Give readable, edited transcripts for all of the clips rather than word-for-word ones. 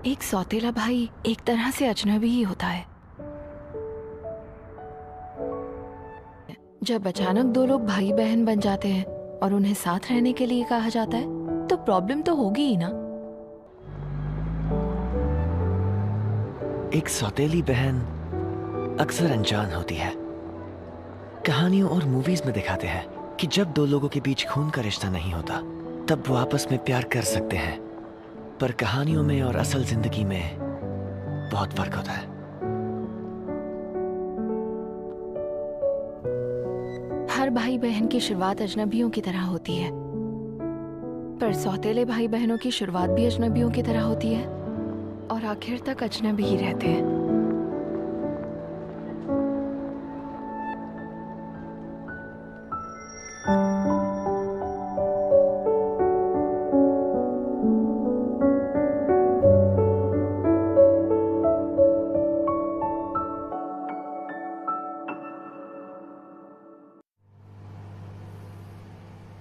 एक सौतेला भाई एक तरह से अजनबी ही होता है। जब अचानक दो लोग भाई बहन बन जाते हैं और उन्हें साथ रहने के लिए कहा जाता है तो प्रॉब्लम तो होगी ही ना। एक सौतेली बहन अक्सर अनजान होती है। कहानियों और मूवीज में दिखाते हैं कि जब दो लोगों के बीच खून का रिश्ता नहीं होता तब वो आपस में प्यार कर सकते हैं, पर कहानियों में और असल जिंदगी में बहुत फर्क होता है। हर भाई बहन की शुरुआत अजनबियों की तरह होती है, पर सौतेले भाई बहनों की शुरुआत भी अजनबियों की तरह होती है और आखिर तक अजनबी ही रहते हैं।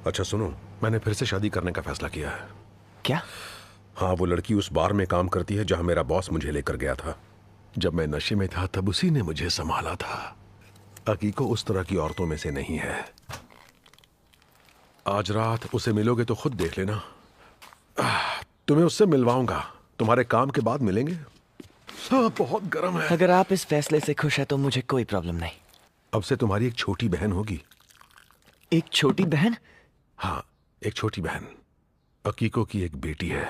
अच्छा सुनो, मैंने फिर से शादी करने का फैसला किया है। क्या? हाँ, वो लड़की उस बार में काम करती है जहां मेरा बॉस मुझे लेकर गया था। जब मैं नशे में था तब उसी ने मुझे संभाला था। अकीको उस तरह की औरतों में से नहीं है। आज रात उसे मिलोगे तो खुद देख लेना। तुम्हें उससे मिलवाऊंगा। तुम्हारे काम के बाद मिलेंगे। बहुत गर्म है। अगर आप इस फैसले से खुश हैं तो मुझे कोई प्रॉब्लम नहीं। अब से तुम्हारी एक छोटी बहन होगी। एक छोटी बहन? हाँ, एक छोटी बहन। अकीको की एक बेटी है।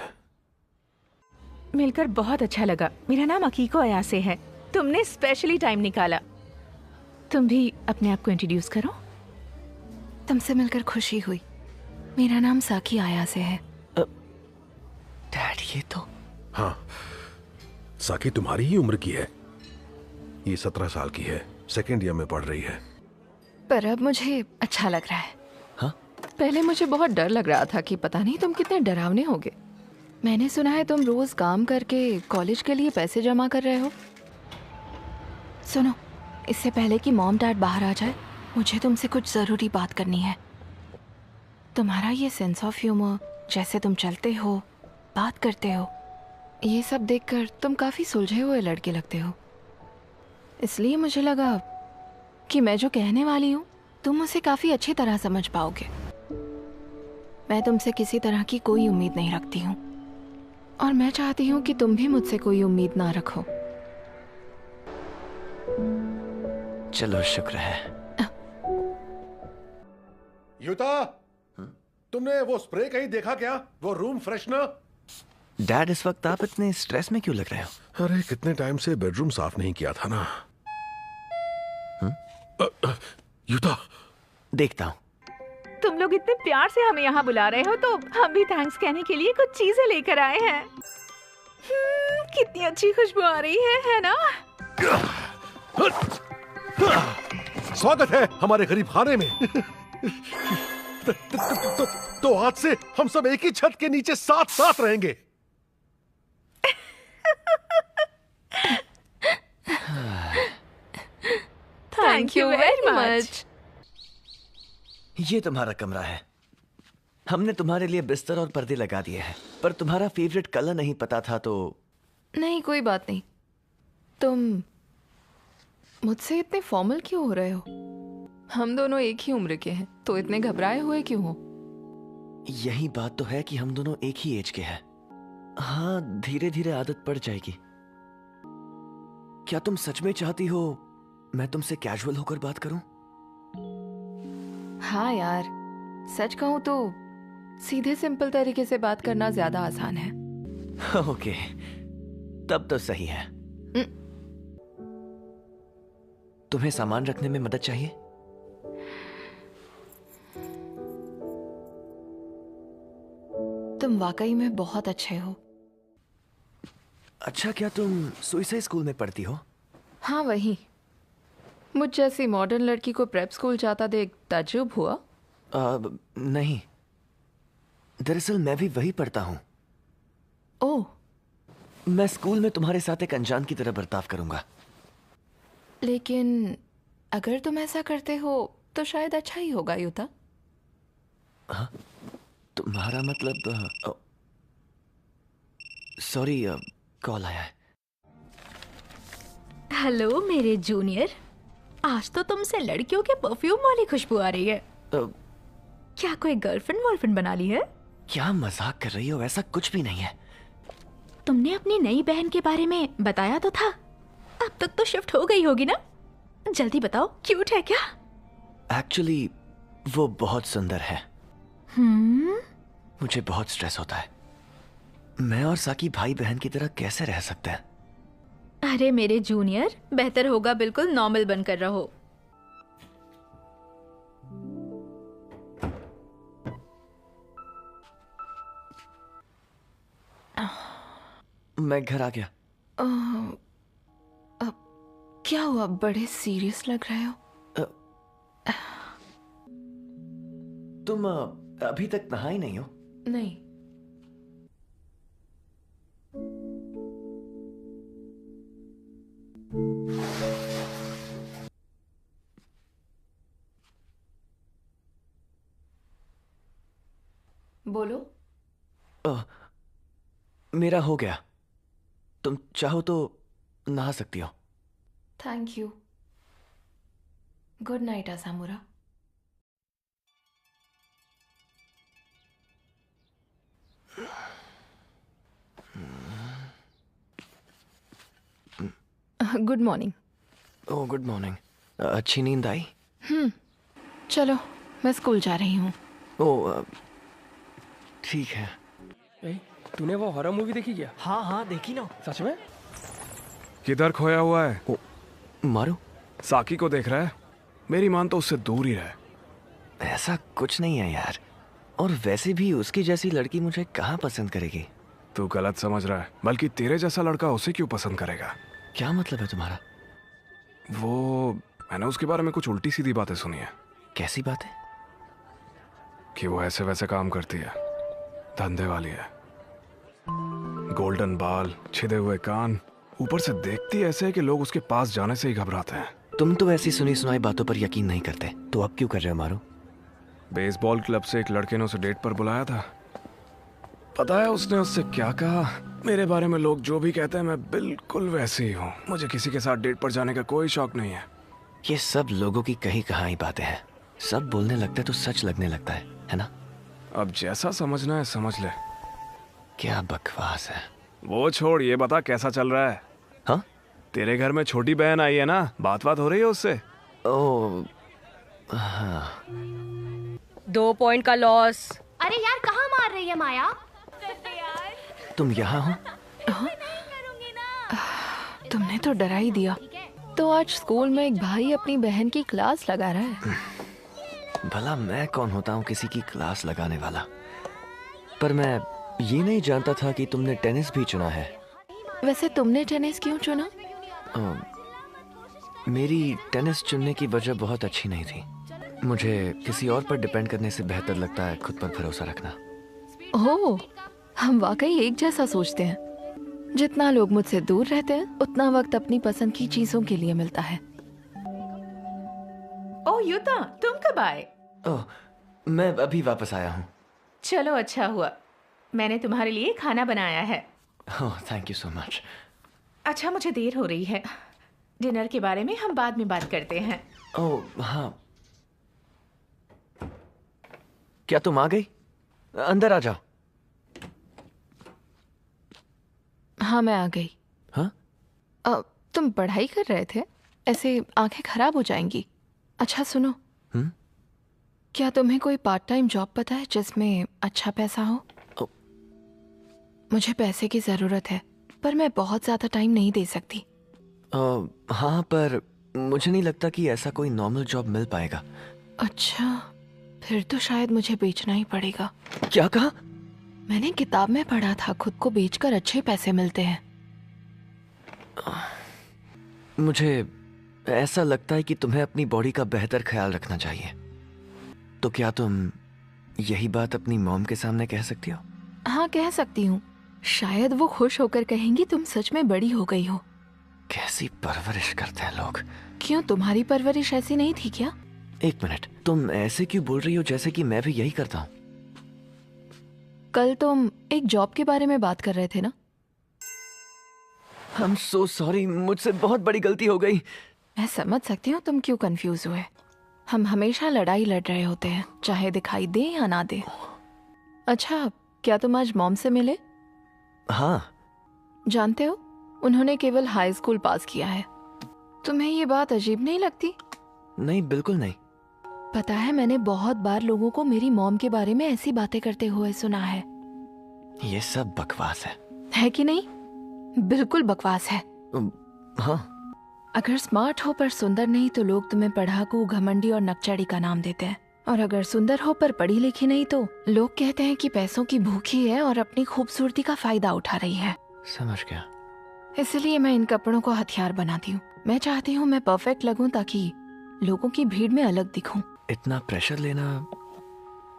मिलकर बहुत अच्छा लगा। मेरा नाम अकीको अयासे है। तुमने स्पेशली टाइम निकाला। तुम भी अपने आप को इंट्रोड्यूस करो। तुमसे मिलकर खुशी हुई। मेरा नाम साकी आयासे है। डैड, ये तो... हाँ, साकी तुम्हारी ही उम्र की है। ये 17 साल की है, सेकेंड ईयर में पढ़ रही है। पर अब मुझे अच्छा लग रहा है। हाँ? पहले मुझे बहुत डर लग रहा था कि पता नहीं तुम कितने डरावने होगे। मैंने सुना है तुम रोज काम करके कॉलेज के लिए पैसे जमा कर रहे हो। सुनो, इससे पहले कि मॉम डैड बाहर आ जाए, मुझे तुमसे कुछ जरूरी बात करनी है। तुम्हारा ये सेंस ऑफ ह्यूमर, जैसे तुम चलते हो, बात करते हो, ये सब देखकर तुम काफी सुलझे हुए लड़के लगते हो। इसलिए मुझे लगा कि मैं जो कहने वाली हूँ तुम उसे काफी अच्छी तरह समझ पाओगे। मैं तुमसे किसी तरह की कोई उम्मीद नहीं रखती हूँ और मैं चाहती हूँ कि तुम भी मुझसे कोई उम्मीद ना रखो। चलो, शुक्र है। युता, तुमने वो स्प्रे कहीं देखा क्या? वो रूम फ्रेशनर? डैड, इस वक्त आप इतने स्ट्रेस में क्यों लग रहे हो? अरे, कितने टाइम से बेडरूम साफ नहीं किया था ना। युता, देखता हूँ। तुम लोग इतने प्यार से हमें यहाँ बुला रहे हो तो हम भी थैंक्स कहने के लिए कुछ चीजें लेकर आए हैं। कितनी अच्छी खुशबू आ रही है ना? स्वागत है हमारे गरीब खाने में। तो आज से हम सब एक ही छत के नीचे साथ साथ रहेंगे। Thank you very much. ये तुम्हारा कमरा है। हमने तुम्हारे लिए बिस्तर और पर्दे लगा दिए हैं, पर तुम्हारा फेवरेट कलर नहीं पता था तो... नहीं, कोई बात नहीं। तुम मुझसे इतने फॉर्मल क्यों हो रहे हो? हम दोनों एक ही उम्र के हैं, तो इतने घबराए हुए क्यों हो? यही बात तो है कि हम दोनों एक ही एज के हैं। हाँ, धीरे धीरे आदत पड़ जाएगी। क्या तुम सच में चाहती हो मैं तुमसे कैजुअल होकर बात करूं? हाँ यार, सच कहूं तो सीधे सिंपल तरीके से बात करना ज्यादा आसान है। ओके, तब तो सही है। तुम्हें सामान रखने में मदद चाहिए? तुम वाकई में बहुत अच्छे हो। अच्छा, क्या तुम सुइसाइड स्कूल में पढ़ती हो? हाँ, वही। मुझ जैसी मॉडर्न लड़की को प्रेप स्कूल जाता देख ताज्जुब हुआ? नहीं, दरअसल मैं भी वही पढ़ता हूँ। ओह। मैं स्कूल में तुम्हारे साथ एक अनजान की तरह बर्ताव करूंगा। लेकिन अगर तुम ऐसा करते हो तो शायद अच्छा ही होगा युता। हाँ? तुम्हारा मतलब... सॉरी, कॉल आया है। हेलो मेरे जूनियर, आज तो तुमसे लड़कियों के परफ्यूम वाली खुशबू आ रही है। क्या कोई गर्लफ्रेंड वॉलफ्रेंड बना ली है? क्या मजाक कर रही हो? ऐसा कुछ भी नहीं है। तुमने अपनी नई बहन के बारे में बताया तो था। अब तक तो शिफ्ट हो गई होगी ना? जल्दी बताओ, क्यूट है क्या? एक्चुअली वो बहुत सुंदर है। मुझे बहुत स्ट्रेस होता है। मैं और साकी भाई बहन की तरह कैसे रह सकते हैं? अरे मेरे जूनियर, बेहतर होगा बिल्कुल नॉर्मल बनकर रहो। मैं घर आ गया। क्या हुआ? बड़े सीरियस लग रहे हो। तुम अभी तक नहाई नहीं हो? नहीं। बोलो। मेरा हो गया। तुम चाहो तो नहा सकती हो। Thank you. Good night Asamura. Good morning. Oh good morning. अच्छी नींद आई? चलो, मैं स्कूल जा रही हूँ। ओह ठीक है। ए, तूने वो हॉरर मूवी देखी क्या? हाँ हाँ देखी ना। सच में? किधर खोया हुआ है? ओ, मारू? साकी को देख रहा है? मेरी मान तो उससे दूर ही रहे। ऐसा कुछ नहीं है यार। और वैसे भी उसकी जैसी लड़की मुझे कहाँ पसंद करेगी? तू गलत समझ रहा है। बल्कि तेरे जैसा लड़का उसे क्यों पसंद करेगा? क्या मतलब है तुम्हारा? वो मैंने उसके बारे में कुछ उल्टी सीधी बातें सुनी है कैसी बात है? कि वो ऐसे वैसे काम करती है, धंधे वाली है, गोल्डन बाल, छिदे हुए कान, ऊपर से देखती ऐसे है कि लोग उसके पास जाने से ही घबराते हैं। तुम तो ऐसी सुनी सुनाई बातों पर यकीन नहीं करते, तो अब क्यों कर रहे हो मारू? बेसबॉल क्लब से एक लड़के ने उसे डेट पर बुलाया था। पता है उसने उससे क्या कहा? मेरे बारे में लोग जो भी कहते हैं मैं बिल्कुल वैसे ही हूँ। मुझे किसी के साथ डेट पर जाने का कोई शौक नहीं है। ये सब लोगों की कही कहाई बातें हैं। सब बोलने लगते तो सच लगने लगता है ना? अब जैसा समझना है समझ ले। क्या बकवास है। वो छोड़, ये बता कैसा चल रहा है? हाँ? तेरे घर में छोटी बहन आई है ना, बात हो रही है उससे? ओ हाँ। 2 पॉइंट का लॉस। अरे यार कहाँ मार रही है माया? तुम यहाँ हो? तुमने तो डरा ही दिया। तो आज स्कूल में एक भाई अपनी बहन की क्लास लगा रहा है। भला मैं कौन होता हूँ किसी की क्लास लगाने वाला? पर मैं ये नहीं जानता था कि तुमने टेनिस भी चुना है। वैसे तुमने टेनिस क्यों चुना? मेरी टेनिस चुनने की वजह बहुत अच्छी नहीं थी। मुझे किसी और पर डिपेंड करने से बेहतर लगता है खुद पर भरोसा रखना। ओह, हम वाकई एक जैसा सोचते हैं। जितना लोग मुझसे दूर रहते हैं उतना वक्त अपनी पसंद की चीजों के लिए मिलता है। ओ युता, तुम कब आए? ओह, मैं अभी वापस आया हूँ। चलो अच्छा हुआ, मैंने तुम्हारे लिए खाना बनाया है। Oh thank you so much. अच्छा मुझे देर हो रही है, डिनर के बारे में हम बाद में बात करते हैं। ओह हाँ। क्या तुम आ गई? अंदर आ जाओ। हाँ मैं आ गई। हाँ? तुम पढ़ाई कर रहे थे? ऐसे आंखें खराब हो जाएंगी। अच्छा सुनो, क्या तुम्हें कोई पार्ट टाइम जॉब पता है जिसमें अच्छा पैसा हो? मुझे पैसे की जरूरत है, पर मैं बहुत ज्यादा टाइम नहीं दे सकती। हाँ पर मुझे नहीं लगता कि ऐसा कोई नॉर्मल जॉब मिल पाएगा। अच्छा, फिर तो शायद मुझे बेचना ही पड़ेगा। क्या कहा? मैंने किताब में पढ़ा था खुद को बेचकर अच्छे पैसे मिलते हैं। मुझे ऐसा लगता है कि तुम्हें अपनी बॉडी का बेहतर ख्याल रखना चाहिए। तो क्या तुम यही बात अपनी मॉम के सामने कह सकती हो? हाँ कह सकती हूँ। शायद वो खुश होकर कहेंगी तुम सच में बड़ी हो गई हो। कैसी परवरिश करते हैं लोग। क्यों, तुम्हारी परवरिश ऐसी नहीं थी क्या? एक मिनट, तुम ऐसे क्यों बोल रही हो जैसे कि मैं भी यही करता हूँ? कल तुम एक जॉब के बारे में बात कर रहे थे ना? I'm so sorry, मुझसे बहुत बड़ी गलती हो गई। मैं समझ सकती हूँ तुम क्यों कंफ्यूज हुए। हम हमेशा लड़ाई लड़ रहे होते हैं, चाहे दिखाई दे या ना दे। अच्छा, क्या तुम आज मॉम से मिले? हाँ। जानते हो, उन्होंने केवल हाई स्कूल पास किया है। तुम्हें ये बात अजीब नहीं लगती? नहीं, बिल्कुल नहीं। पता है, मैंने बहुत बार लोगों को मेरी मॉम के बारे में ऐसी बातें करते हुए सुना है। ये सब बकवास है कि नहीं? बिल्कुल बकवास है। हाँ। अगर स्मार्ट हो पर सुंदर नहीं तो लोग तुम्हें पढ़ाकू, घमंडी और नकचड़ी का नाम देते हैं। और अगर सुंदर हो पर पढ़ी लिखी नहीं तो लोग कहते हैं कि पैसों की भूखी है और अपनी खूबसूरती का फायदा उठा रही है। समझ गया। इसलिए मैं इन कपड़ों को हथियार बनाती हूँ। मैं चाहती हूँ मैं परफेक्ट लगूं ताकि लोगों की भीड़ में अलग दिखूं। इतना प्रेशर लेना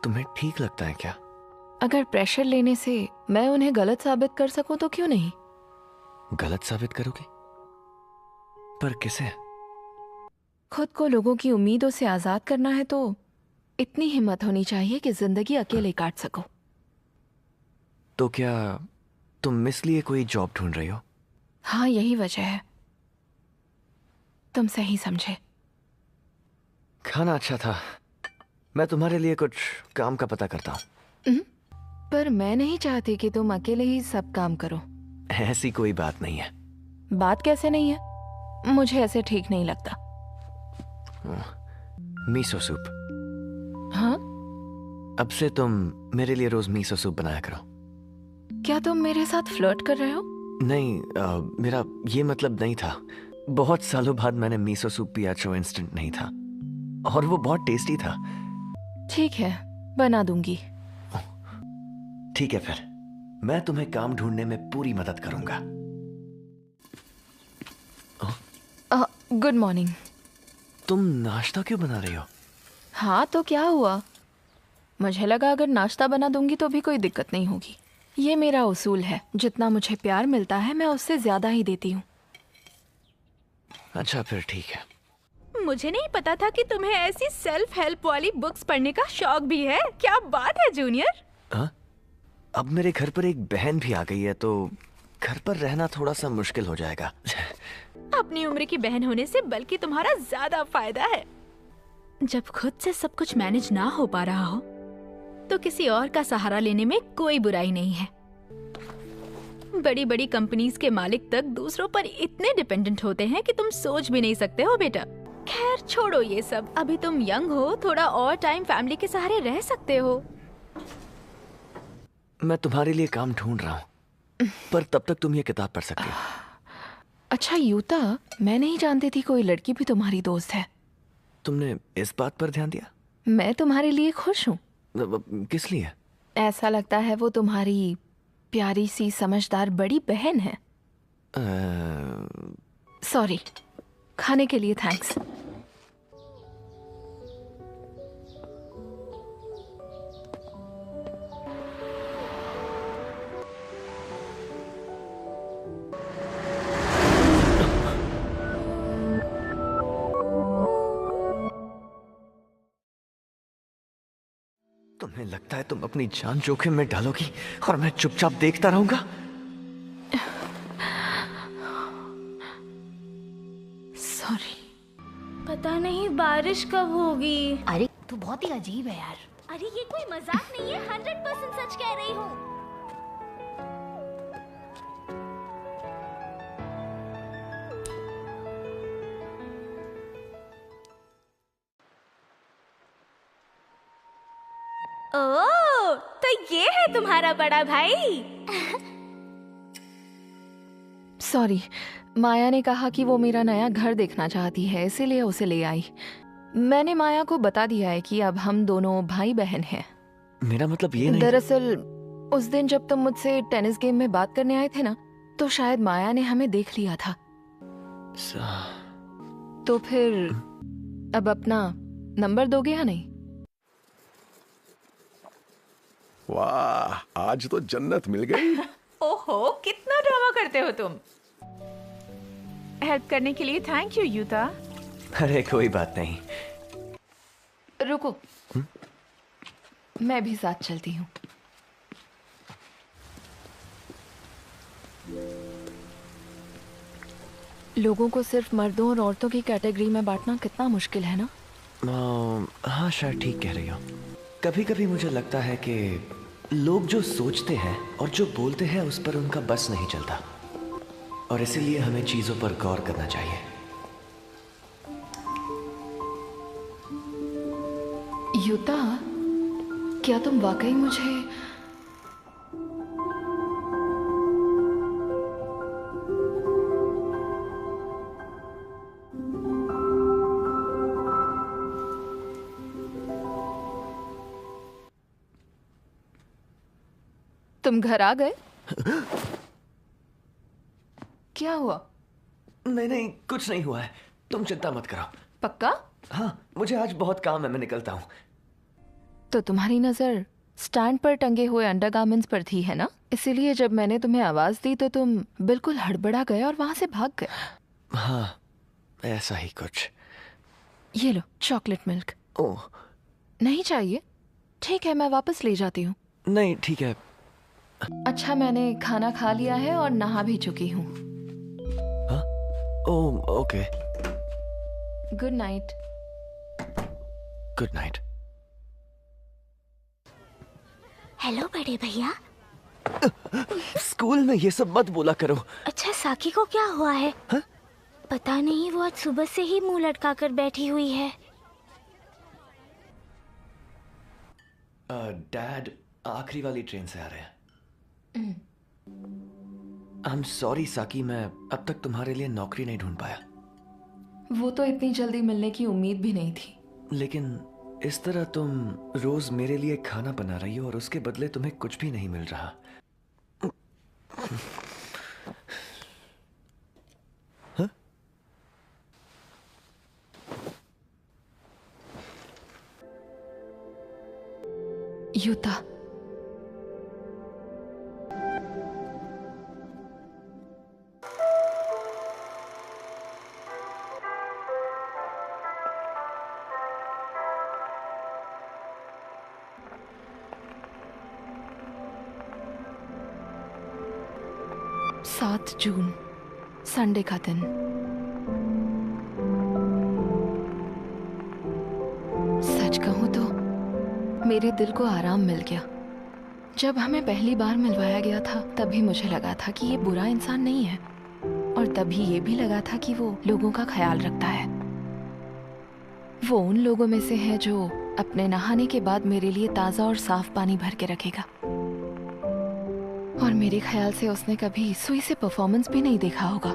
तुम्हें ठीक लगता है क्या? अगर प्रेशर लेने से मैं उन्हें गलत साबित कर सकूं तो क्यों नहीं? गलत साबित करोगी? पर किसे? खुद को लोगों की उम्मीदों से आजाद करना है तो इतनी हिम्मत होनी चाहिए कि जिंदगी अकेले काट सको। तो क्या तुम इसलिए कोई जॉब ढूंढ रही हो? हाँ, यही वजह है। तुम सही समझे। खाना अच्छा था। मैं तुम्हारे लिए कुछ काम का पता करता हूँ। पर मैं नहीं चाहती कि तुम अकेले ही सब काम करो। ऐसी कोई बात नहीं है। बात कैसे नहीं है? मुझे ऐसे ठीक नहीं लगता। मीसो सूप। हाँ? अब से तुम मेरे लिए रोज मीसो सूप बनाया करो। क्या तुम मेरे साथ फ्लर्ट कर रहे हो? नहीं, मेरा ये मतलब नहीं था। बहुत सालों बाद मैंने मीसो सूप पिया जो इंस्टेंट नहीं था, और वो बहुत टेस्टी था। ठीक है, बना दूंगी। ठीक है, फिर मैं तुम्हें काम ढूंढने में पूरी मदद करूंगा। Good morning. तुम नाश्ता क्यों बना रही हो? हाँ, तो क्या हुआ? मुझे लगा अगर नाश्ता बना दूंगी तो भी कोई दिक्कत नहीं होगी। ये मेरा उसूल है, जितना मुझे प्यार मिलता है मैं उससे ज्यादा ही देती हूँ। अच्छा, फिर ठीक है। मुझे नहीं पता था कि तुम्हें ऐसी सेल्फ हेल्प वाली बुक्स पढ़ने का शौक भी है। क्या बात है जूनियर। हाँ? अब मेरे घर पर एक बहन भी आ गई है तो घर पर रहना थोड़ा सा मुश्किल हो जाएगा। अपनी उम्र की बहन होने से बल्कि तुम्हारा ज्यादा फायदा है। जब खुद से सब कुछ मैनेज ना हो पा रहा हो तो किसी और का सहारा लेने में कोई बुराई नहीं है। बड़ी बड़ी कंपनीज के मालिक तक दूसरों पर इतने डिपेंडेंट होते हैं कि तुम सोच भी नहीं सकते हो बेटा। खैर छोड़ो ये सब, अभी तुम यंग हो, थोड़ा और टाइम फैमिली के सहारे रह सकते हो। मैं तुम्हारे लिए काम ढूंढ रहा हूँ, पर तब तक तुम ये किताब पढ़ सकते हो। अच्छा यूता, मैं नहीं जानती थी कोई लड़की भी तुम्हारी दोस्त है। तुमने इस बात पर ध्यान दिया? मैं तुम्हारे लिए खुश हूँ। किस लिए? ऐसा लगता है वो तुम्हारी प्यारी सी समझदार बड़ी बहन है। सॉरी, खाने के लिए थैंक्स। तुम्हें लगता है तुम अपनी जान जोखिम में डालोगी और मैं चुपचाप देखता रहूंगा? सॉरी। पता नहीं बारिश कब होगी। अरे तू बहुत ही अजीब है यार। अरे ये कोई मजाक नहीं है, 100% सच कह रही हूँ। ओह, तो ये है तुम्हारा बड़ा भाई। सॉरी, माया ने कहा कि वो मेरा नया घर देखना चाहती है, इसीलिए उसे ले आई। मैंने माया को बता दिया है कि अब हम दोनों भाई बहन हैं। मेरा मतलब ये नहीं। दरअसल उस दिन जब तुम मुझसे टेनिस गेम में बात करने आए थे ना, तो शायद माया ने हमें देख लिया था। तो फिर अब अपना नंबर दोगे या नहीं? वाह, आज तो जन्नत मिल गई। ओहो, कितना ड्रामा करते हो तुम। हेल्प करने के लिए थैंक यू यूता। अरे कोई बात नहीं। रुको, मैं भी साथ चलती हूँ। लोगों को सिर्फ मर्दों और औरतों की कैटेगरी में बांटना कितना मुश्किल है ना। हाँ, शायद ठीक कह रही हो। कभी कभी मुझे लगता है कि लोग जो सोचते हैं और जो बोलते हैं उस पर उनका बस नहीं चलता, और इसीलिए हमें चीजों पर गौर करना चाहिए। युता, क्या तुम वाकई मुझे तुम घर आ गए? क्या हुआ? नहीं, कुछ नहीं हुआ है, तुम चिंता मत करो। पक्का? हाँ, मुझे आज बहुत काम है, मैं निकलता हूँ। तो तुम्हारी नजर स्टैंड पर टंगे हुए अंडरगारमेंट्स पर थी, है ना? इसीलिए जब मैंने तुम्हें आवाज दी तो तुम बिल्कुल हड़बड़ा गए और वहां से भाग गए। हाँ, ऐसा ही कुछ। ये लो चॉकलेट मिल्क। ओह नहीं चाहिए? ठीक है, मैं वापस ले जाती हूँ। नहीं, ठीक है। अच्छा, मैंने खाना खा लिया है और नहा भी चुकी हूँ। हाँ? Oh, okay. Good night. Good night. Hello बड़े भैया। स्कूल में ये सब मत बोला करो। अच्छा, साकी को क्या हुआ है? हा? पता नहीं, वो आज सुबह से ही मुंह लटका कर बैठी हुई है। डैड आखिरी वाली ट्रेन से आ रहे हैं। आई एम सॉरी साकी, मैं अब तक तुम्हारे लिए नौकरी नहीं ढूंढ पाया। वो तो इतनी जल्दी मिलने की उम्मीद भी नहीं थी। लेकिन इस तरह तुम रोज मेरे लिए खाना बना रही हो और उसके बदले तुम्हें कुछ भी नहीं मिल रहा। हाँ? युता, सात जून, संडे का दिन। सच कहूं तो मेरे दिल को आराम मिल गया। जब हमें पहली बार मिलवाया गया था तभी मुझे लगा था कि ये बुरा इंसान नहीं है, और तभी ये भी लगा था कि वो लोगों का ख्याल रखता है। वो उन लोगों में से है जो अपने नहाने के बाद मेरे लिए ताज़ा और साफ पानी भर के रखेगा। और मेरे ख्याल से उसने कभी सुई से परफॉर्मेंस भी नहीं देखा होगा।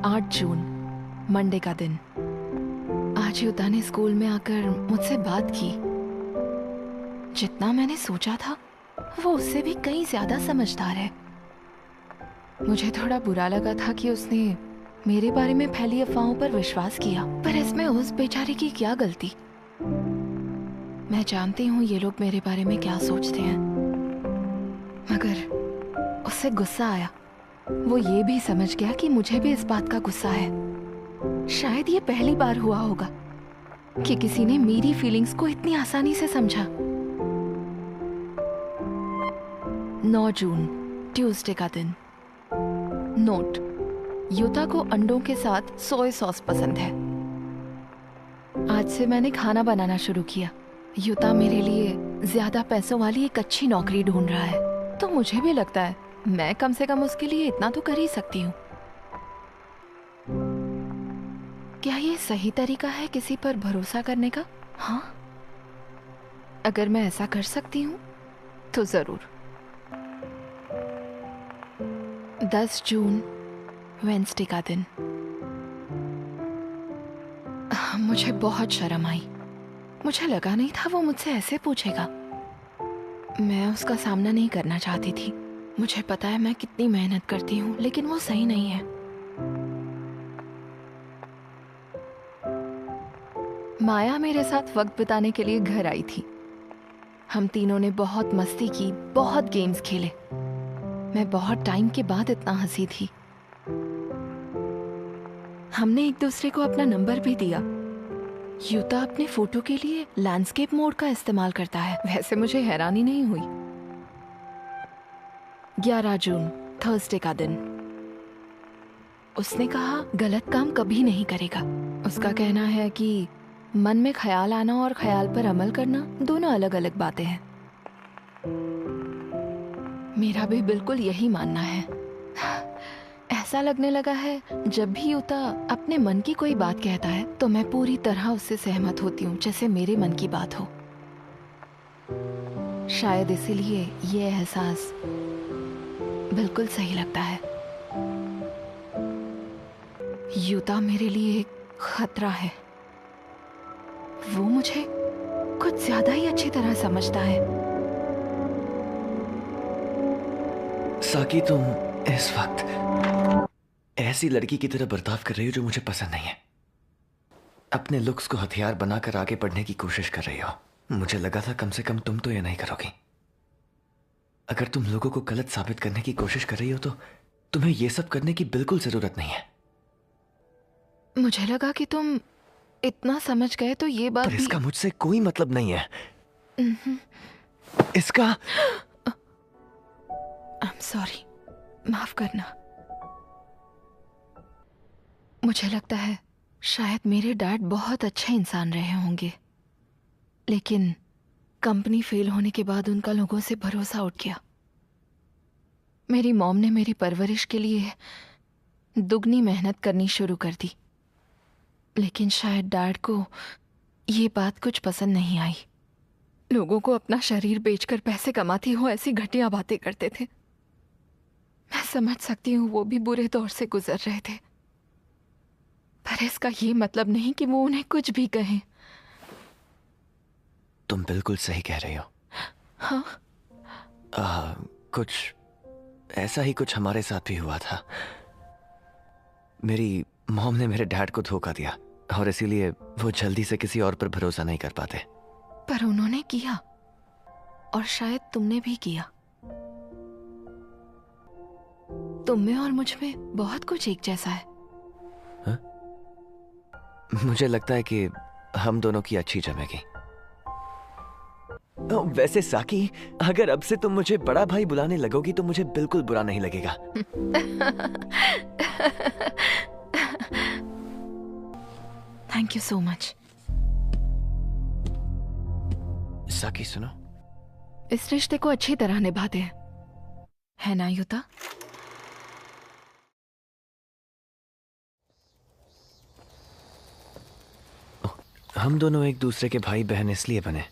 8 जून, मंडे का दिन। आज युता ने स्कूल में आकर मुझसे बात की। जितना मैंने सोचा था वो उससे भी कहीं ज्यादा समझदार है। मुझे थोड़ा बुरा लगा था कि उसने मेरे बारे में फैली अफवाहों पर विश्वास किया, पर इसमें उस बेचारे की क्या गलती। मैं जानती हूँ ये लोग मेरे बारे में क्या सोचते हैं, मगर उससे गुस्सा आया। वो ये भी समझ गया कि मुझे भी इस बात का गुस्सा है। शायद ये पहली बार हुआ होगा कि किसी ने मेरी फीलिंग्स को इतनी आसानी से समझा। 9 जून, ट्यूसडे का दिन। नोट: युता को अंडों के साथ सोया सॉस पसंद है। आज से मैंने खाना बनाना शुरू किया। युता मेरे लिए ज्यादा पैसों वाली एक अच्छी नौकरी ढूंढ रहा है, तो मुझे भी लगता है मैं कम से कम उसके लिए इतना तो कर ही सकती हूँ। क्या ये सही तरीका है किसी पर भरोसा करने का? हाँ, अगर मैं ऐसा कर सकती हूँ तो जरूर। 10 जून, वेडनेसडे का दिन। मुझे बहुत शर्म आई। मुझे लगा नहीं था वो मुझसे ऐसे पूछेगा। मैं उसका सामना नहीं करना चाहती थी। मुझे पता है मैं कितनी मेहनत करती हूँ, लेकिन वो सही नहीं है। माया मेरे साथ वक्त बिताने के लिए घर आई थी। हम तीनों ने बहुत मस्ती की, बहुत गेम्स खेले। मैं बहुत टाइम के बाद इतना हंसी थी। हमने एक दूसरे को अपना नंबर भी दिया। युता अपने फोटो के लिए लैंडस्केप मोड का इस्तेमाल करता है। वैसे मुझे हैरानी नहीं हुई। 11 जून, थर्सडे का दिन। उसने कहा गलत काम कभी नहीं करेगा। उसका कहना है कि मन में ख्याल आना और ख्याल पर अमल करना दोनों अलग अलग बातें हैं। मेरा भी बिल्कुल यही मानना है। ऐसा लगने लगा है जब भी युता अपने मन की कोई बात कहता है तो मैं पूरी तरह उससे सहमत होती हूँ, जैसे मेरे मन की बात हो। शायद इसीलिए ये एहसास बिल्कुल सही लगता है। युता मेरे लिए एक खतरा है। वो मुझे कुछ ज्यादा ही अच्छी तरह समझता है। साकी, तुम इस वक्त ऐसी लड़की की तरह बर्ताव कर रही हो जो मुझे पसंद नहीं है। अपने लुक्स को हथियार बनाकर आगे बढ़ने की कोशिश कर रही हो। मुझे लगा था कम से कम तुम तो ये नहीं करोगी। अगर तुम लोगों को गलत साबित करने की कोशिश कर रही हो तो तुम्हें ये सब करने की बिल्कुल जरूरत नहीं है। मुझे लगा कि तुम इतना समझ गए तो ये बात पर भी... इसका मुझसे कोई मतलब नहीं है। इसका आई एम सॉरी, माफ करना। मुझे लगता है शायद मेरे डैड बहुत अच्छे इंसान रहे होंगे, लेकिन कंपनी फेल होने के बाद उनका लोगों से भरोसा उठ गया। मेरी मॉम ने मेरी परवरिश के लिए दुगनी मेहनत करनी शुरू कर दी, लेकिन शायद डैड को ये बात कुछ पसंद नहीं आई। लोगों को अपना शरीर बेचकर पैसे कमाती हो ऐसी घटिया बातें करते थे। मैं समझ सकती हूँ वो भी बुरे दौर से गुजर रहे थे, पर इसका ये मतलब नहीं कि वो उन्हें कुछ भी कहें। तुम बिल्कुल सही कह रही हो। हाँ, कुछ ऐसा ही कुछ हमारे साथ भी हुआ था। मेरी मॉम ने मेरे डैड को धोखा दिया और इसीलिए वो जल्दी से किसी और पर भरोसा नहीं कर पाते। पर उन्होंने किया, और शायद तुमने भी किया। तुम में और मुझ में बहुत कुछ एक जैसा है। हा? मुझे लगता है कि हम दोनों की अच्छी जमेगी। वैसे साकी, अगर अब से तुम मुझे बड़ा भाई बुलाने लगोगी तो मुझे बिल्कुल बुरा नहीं लगेगा। Thank you so much. साकी सुनो, इस रिश्ते को अच्छी तरह निभाते हैं, है ना युता? हम दोनों एक दूसरे के भाई बहन इसलिए बने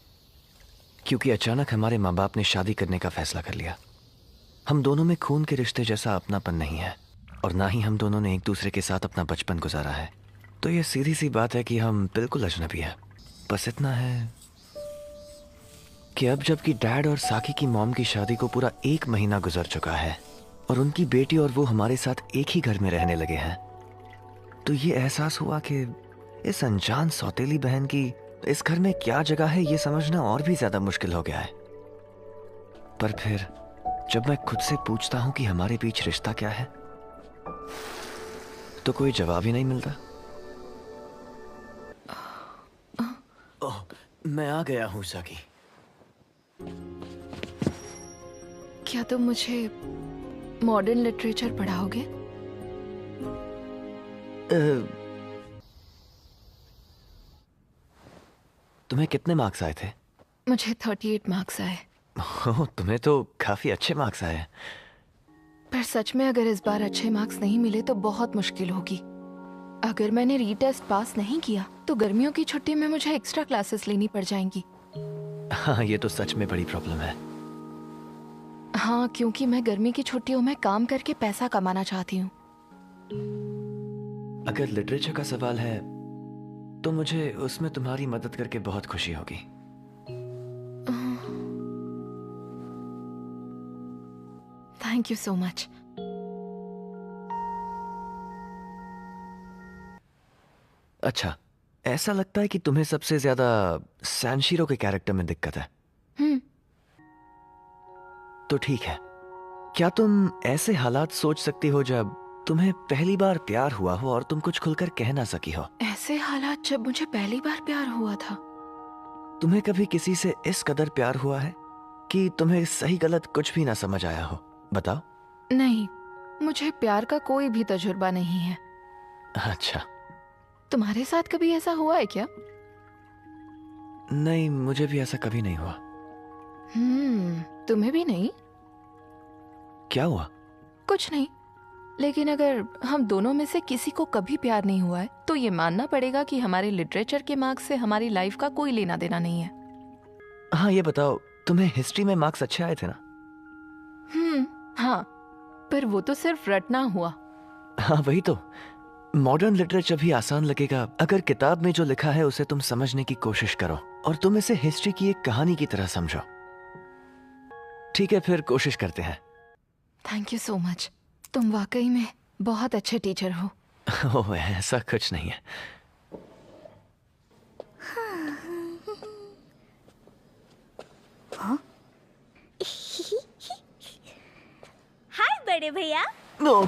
क्योंकि अचानक हमारे माँ बाप ने शादी करने का फैसला कर लिया। हम दोनों में खून के रिश्ते जैसा अपनापन नहीं है और ना ही हम दोनों ने एक दूसरे के साथ अपना बचपन गुजारा है। तो ये सीधी सी बात है कि हम बिल्कुल अजनबी हैं। बस इतना है कि अब जबकि डैड और साकी की मॉम की शादी को पूरा 1 महीना गुजर चुका है और उनकी बेटी और वो हमारे साथ एक ही घर में रहने लगे हैं, तो ये एहसास हुआ कि इस अनजान सौतेली बहन की इस घर में क्या जगह है ये समझना और भी ज्यादा मुश्किल हो गया है। पर फिर जब मैं खुद से पूछता हूं कि हमारे बीच रिश्ता क्या है तो कोई जवाब ही नहीं मिलता। ओह, मैं आ गया हूं साकी। क्या तुम मुझे मॉडर्न लिटरेचर पढ़ाओगे? तुम्हें कितने मार्क्स आए थे? मुझे 38 मार्क्स आए। ओह, तुम्हें तो काफी अच्छे मार्क्स आए। पर सच में अगर इस बार अच्छे मार्क्स नहीं मिले तो बहुत मुश्किल होगी। अगर मैंने रीटेस्ट पास नहीं किया तो गर्मियों की छुट्टी में मुझे एक्स्ट्रा क्लासेस लेनी पड़ जाएंगी। हाँ, ये तो सच में बड़ी प्रॉब्लम है। हाँ, क्योंकि मैं गर्मी की छुट्टियों में काम करके पैसा कमाना चाहती हूँ। अगर लिटरेचर का सवाल है तो मुझे उसमें तुम्हारी मदद करके बहुत खुशी होगी। Thank you so much. अच्छा, ऐसा लगता है कि तुम्हें सबसे ज्यादा सैनशिरो के कैरेक्टर में दिक्कत है। तो ठीक है, क्या तुम ऐसे हालात सोच सकती हो जब तुम्हें पहली बार प्यार हुआ हो और तुम कुछ खुलकर कह ना सकी हो? ऐसे हालात जब मुझे पहली बार प्यार हुआ था। तुम्हें कभी किसी से इस कदर प्यार हुआ है कि तुम्हें सही गलत कुछ भी ना समझ आया हो? बताओ। नहीं, मुझे प्यार का कोई भी तजुर्बा नहीं है। अच्छा। तुम्हारे साथ कभी ऐसा हुआ है क्या? नहीं, मुझे भी ऐसा कभी नहीं हुआ। तुम्हें भी नहीं? क्या हुआ? कुछ नहीं, लेकिन अगर हम दोनों में से किसी को कभी प्यार नहीं हुआ है तो ये मानना पड़ेगा कि हमारे लिटरेचर के मार्क्स से हमारी लाइफ का कोई लेना देना नहीं है। हाँ, ये बताओ, तुम्हें हिस्ट्री में मार्क्स अच्छे आए थे ना? हाँ, पर वो तो सिर्फ रटना हुआ। हाँ, वही तो। मॉडर्न लिटरेचर भी आसान लगेगा अगर किताब में जो लिखा है उसे तुम समझने की कोशिश करो और तुम इसे हिस्ट्री की एक कहानी की तरह समझो। ठीक है, फिर कोशिश करते हैं। Thank you so much. तुम वाकई में बहुत अच्छे टीचर हो। ओह, ऐसा कुछ नहीं है। हाय बड़े भैया। नो,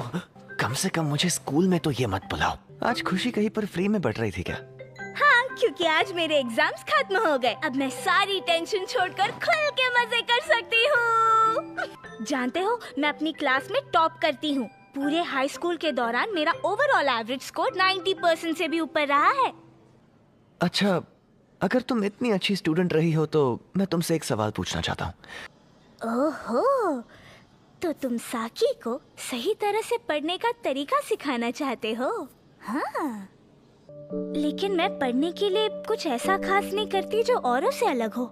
कम से कम मुझे स्कूल में तो ये मत बुलाओ। आज खुशी कहीं पर फ्री में बट रही थी क्या? हाँ, क्योंकि आज मेरे एग्जाम्स खत्म हो गए। अब मैं सारी टेंशन छोड़कर खुल के मजे कर सकती हूँ। जानते हो, मैं अपनी क्लास में टॉप करती हूँ। पूरे हाई स्कूल के दौरान मेरा ओवरऑल एवरेज स्कोर 90% से भी ऊपर रहा है। अच्छा, अगर तुम इतनी अच्छी स्टूडेंट रही हो तो मैं तुमसे एक सवाल पूछना चाहता हूँ। ओहो, तो तुम साकी को सही तरह से पढ़ने का तरीका सिखाना चाहते हो? हाँ, लेकिन मैं पढ़ने के लिए कुछ ऐसा खास नहीं करती जो औरों से अलग हो।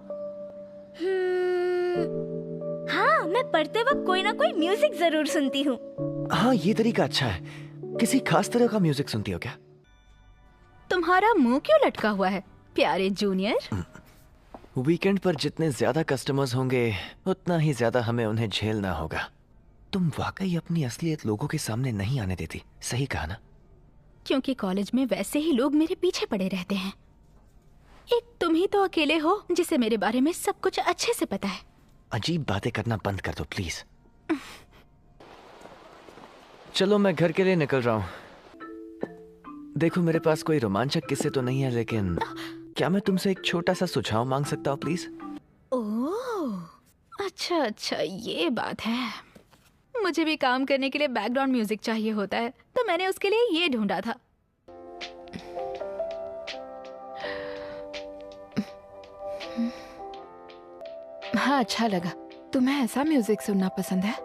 हाँ, मैं पढ़ते वक्त कोई ना कोई म्यूजिक जरूर सुनती हूँ। हाँ, ये तरीका अच्छा है। किसी खास तरह का म्यूजिक सुनती हो क्या? तुम्हारा मुंह क्यों लटका हुआ है प्यारे जूनियर? वीकेंड पर जितने ज्यादा कस्टमर्स होंगे उतना ही ज्यादा हमें उन्हें झेलना होगा। तुम वाकई अपनी असलियत लोगों के सामने नहीं आने देती, सही कहा ना? क्योंकि कॉलेज में वैसे ही लोग मेरे पीछे पड़े रहते हैं। एक तुम ही तो अकेले हो जिसे मेरे बारे में सब कुछ अच्छे से पता है। अजीब बातें करना बंद कर दो प्लीज। चलो, मैं घर के लिए निकल रहा हूँ। देखो, मेरे पास कोई रोमांचक किस्से तो नहीं है, लेकिन क्या मैं तुमसे एक छोटा सा सुझाव मांग सकता हूँ प्लीज? ओह, अच्छा, ये बात है। मुझे भी काम करने के लिए बैकग्राउंड म्यूजिक चाहिए होता है, तो मैंने उसके लिए ये ढूंढा था। हाँ, अच्छा लगा। तुम्हें ऐसा म्यूजिक सुनना पसंद है?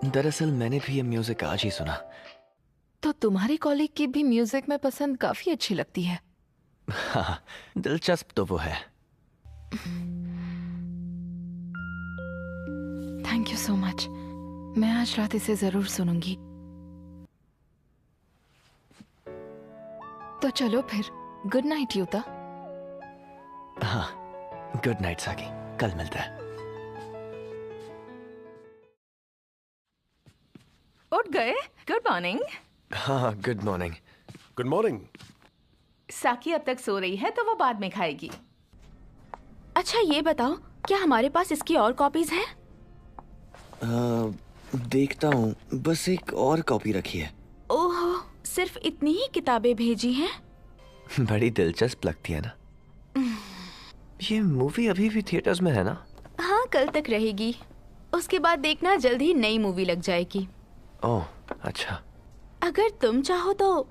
दरअसल मैंने भी ये म्यूजिक आज ही सुना। तो तुम्हारी कॉलीग की भी म्यूजिक में पसंद काफी अच्छी लगती है। हाँ, दिलचस्प तो वो है। Thank you so much. मैं आज रात इसे जरूर सुनूंगी। तो चलो फिर, गुड नाइट यूता। हाँ, गुड नाइट साकी, कल मिलता है। उठ गए? Good morning. हाँ, गुड मॉर्निंग। Good morning. साकी अब तक सो रही है तो वो बाद में खाएगी। अच्छा, ये बताओ, क्या हमारे पास इसकी और कॉपीज हैं? देखता हूँ, बस एक और कॉपी रखी है। ओहो, सिर्फ इतनी ही किताबें भेजी हैं? बड़ी दिलचस्प लगती है ना? ये मूवी अभी भी थिएटर्स में है ना? हाँ, कल तक रहेगी। उसके बाद देखना, जल्द ही नई मूवी लग जाएगी। ओह, अच्छा। अगर तुम चाहो तो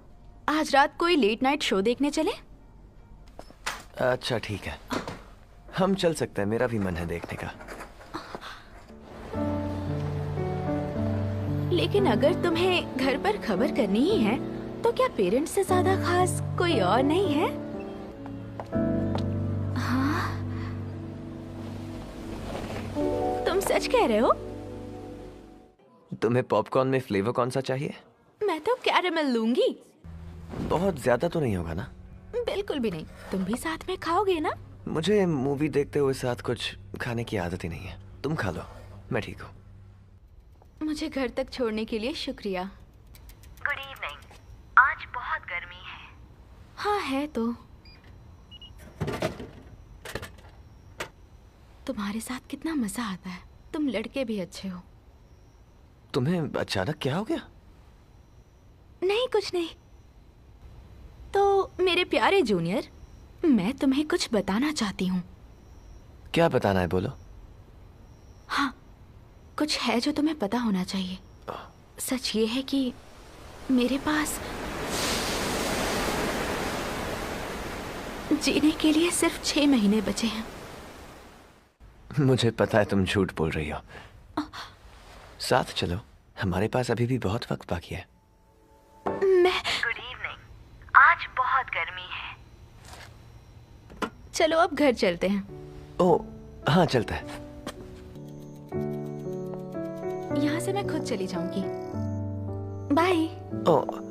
आज रात कोई लेट नाइट शो देखने चले? अच्छा, ठीक है, हम चल सकते हैं। मेरा भी मन है देखने का। लेकिन अगर तुम्हें घर पर खबर करनी ही है तो क्या पेरेंट्स से ज्यादा खास कोई और नहीं है? हाँ, तुम सच कह रहे हो? तुम्हें पॉपकॉर्न में फ्लेवर कौन सा चाहिए? मैं तो कैरेमल लूंगी। बहुत ज्यादा तो नहीं होगा ना? बिल्कुल भी नहीं। तुम भी साथ में खाओगे ना? मुझे मूवी देखते हुए साथ कुछ खाने की आदत ही नहीं है। तुम खा लो, मैं ठीक हूँ। मुझे घर तक छोड़ने के लिए शुक्रिया। Good evening. आज बहुत गर्मी है। हाँ, है तो। तुम्हारे साथ कितना मजा आता है। तुम लड़के भी अच्छे हो। तुम्हें अचानक क्या हो गया? नहीं, कुछ नहीं। तो मेरे प्यारे जूनियर, मैं तुम्हें कुछ बताना चाहती हूँ। क्या बताना है, बोलो। हाँ, कुछ है जो तुम्हें पता होना चाहिए। सच ये है कि मेरे पास जीने के लिए सिर्फ 6 महीने बचे हैं। मुझे पता है तुम झूठ बोल रही हो। साथ चलो, हमारे पास अभी भी बहुत वक्त बाकी है। मैं गुड इवनिंग। आज बहुत गर्मी है। चलो अब घर चलते हैं। ओ हाँ, चलता है। यहाँ से मैं खुद चली जाऊंगी। बाय। ओ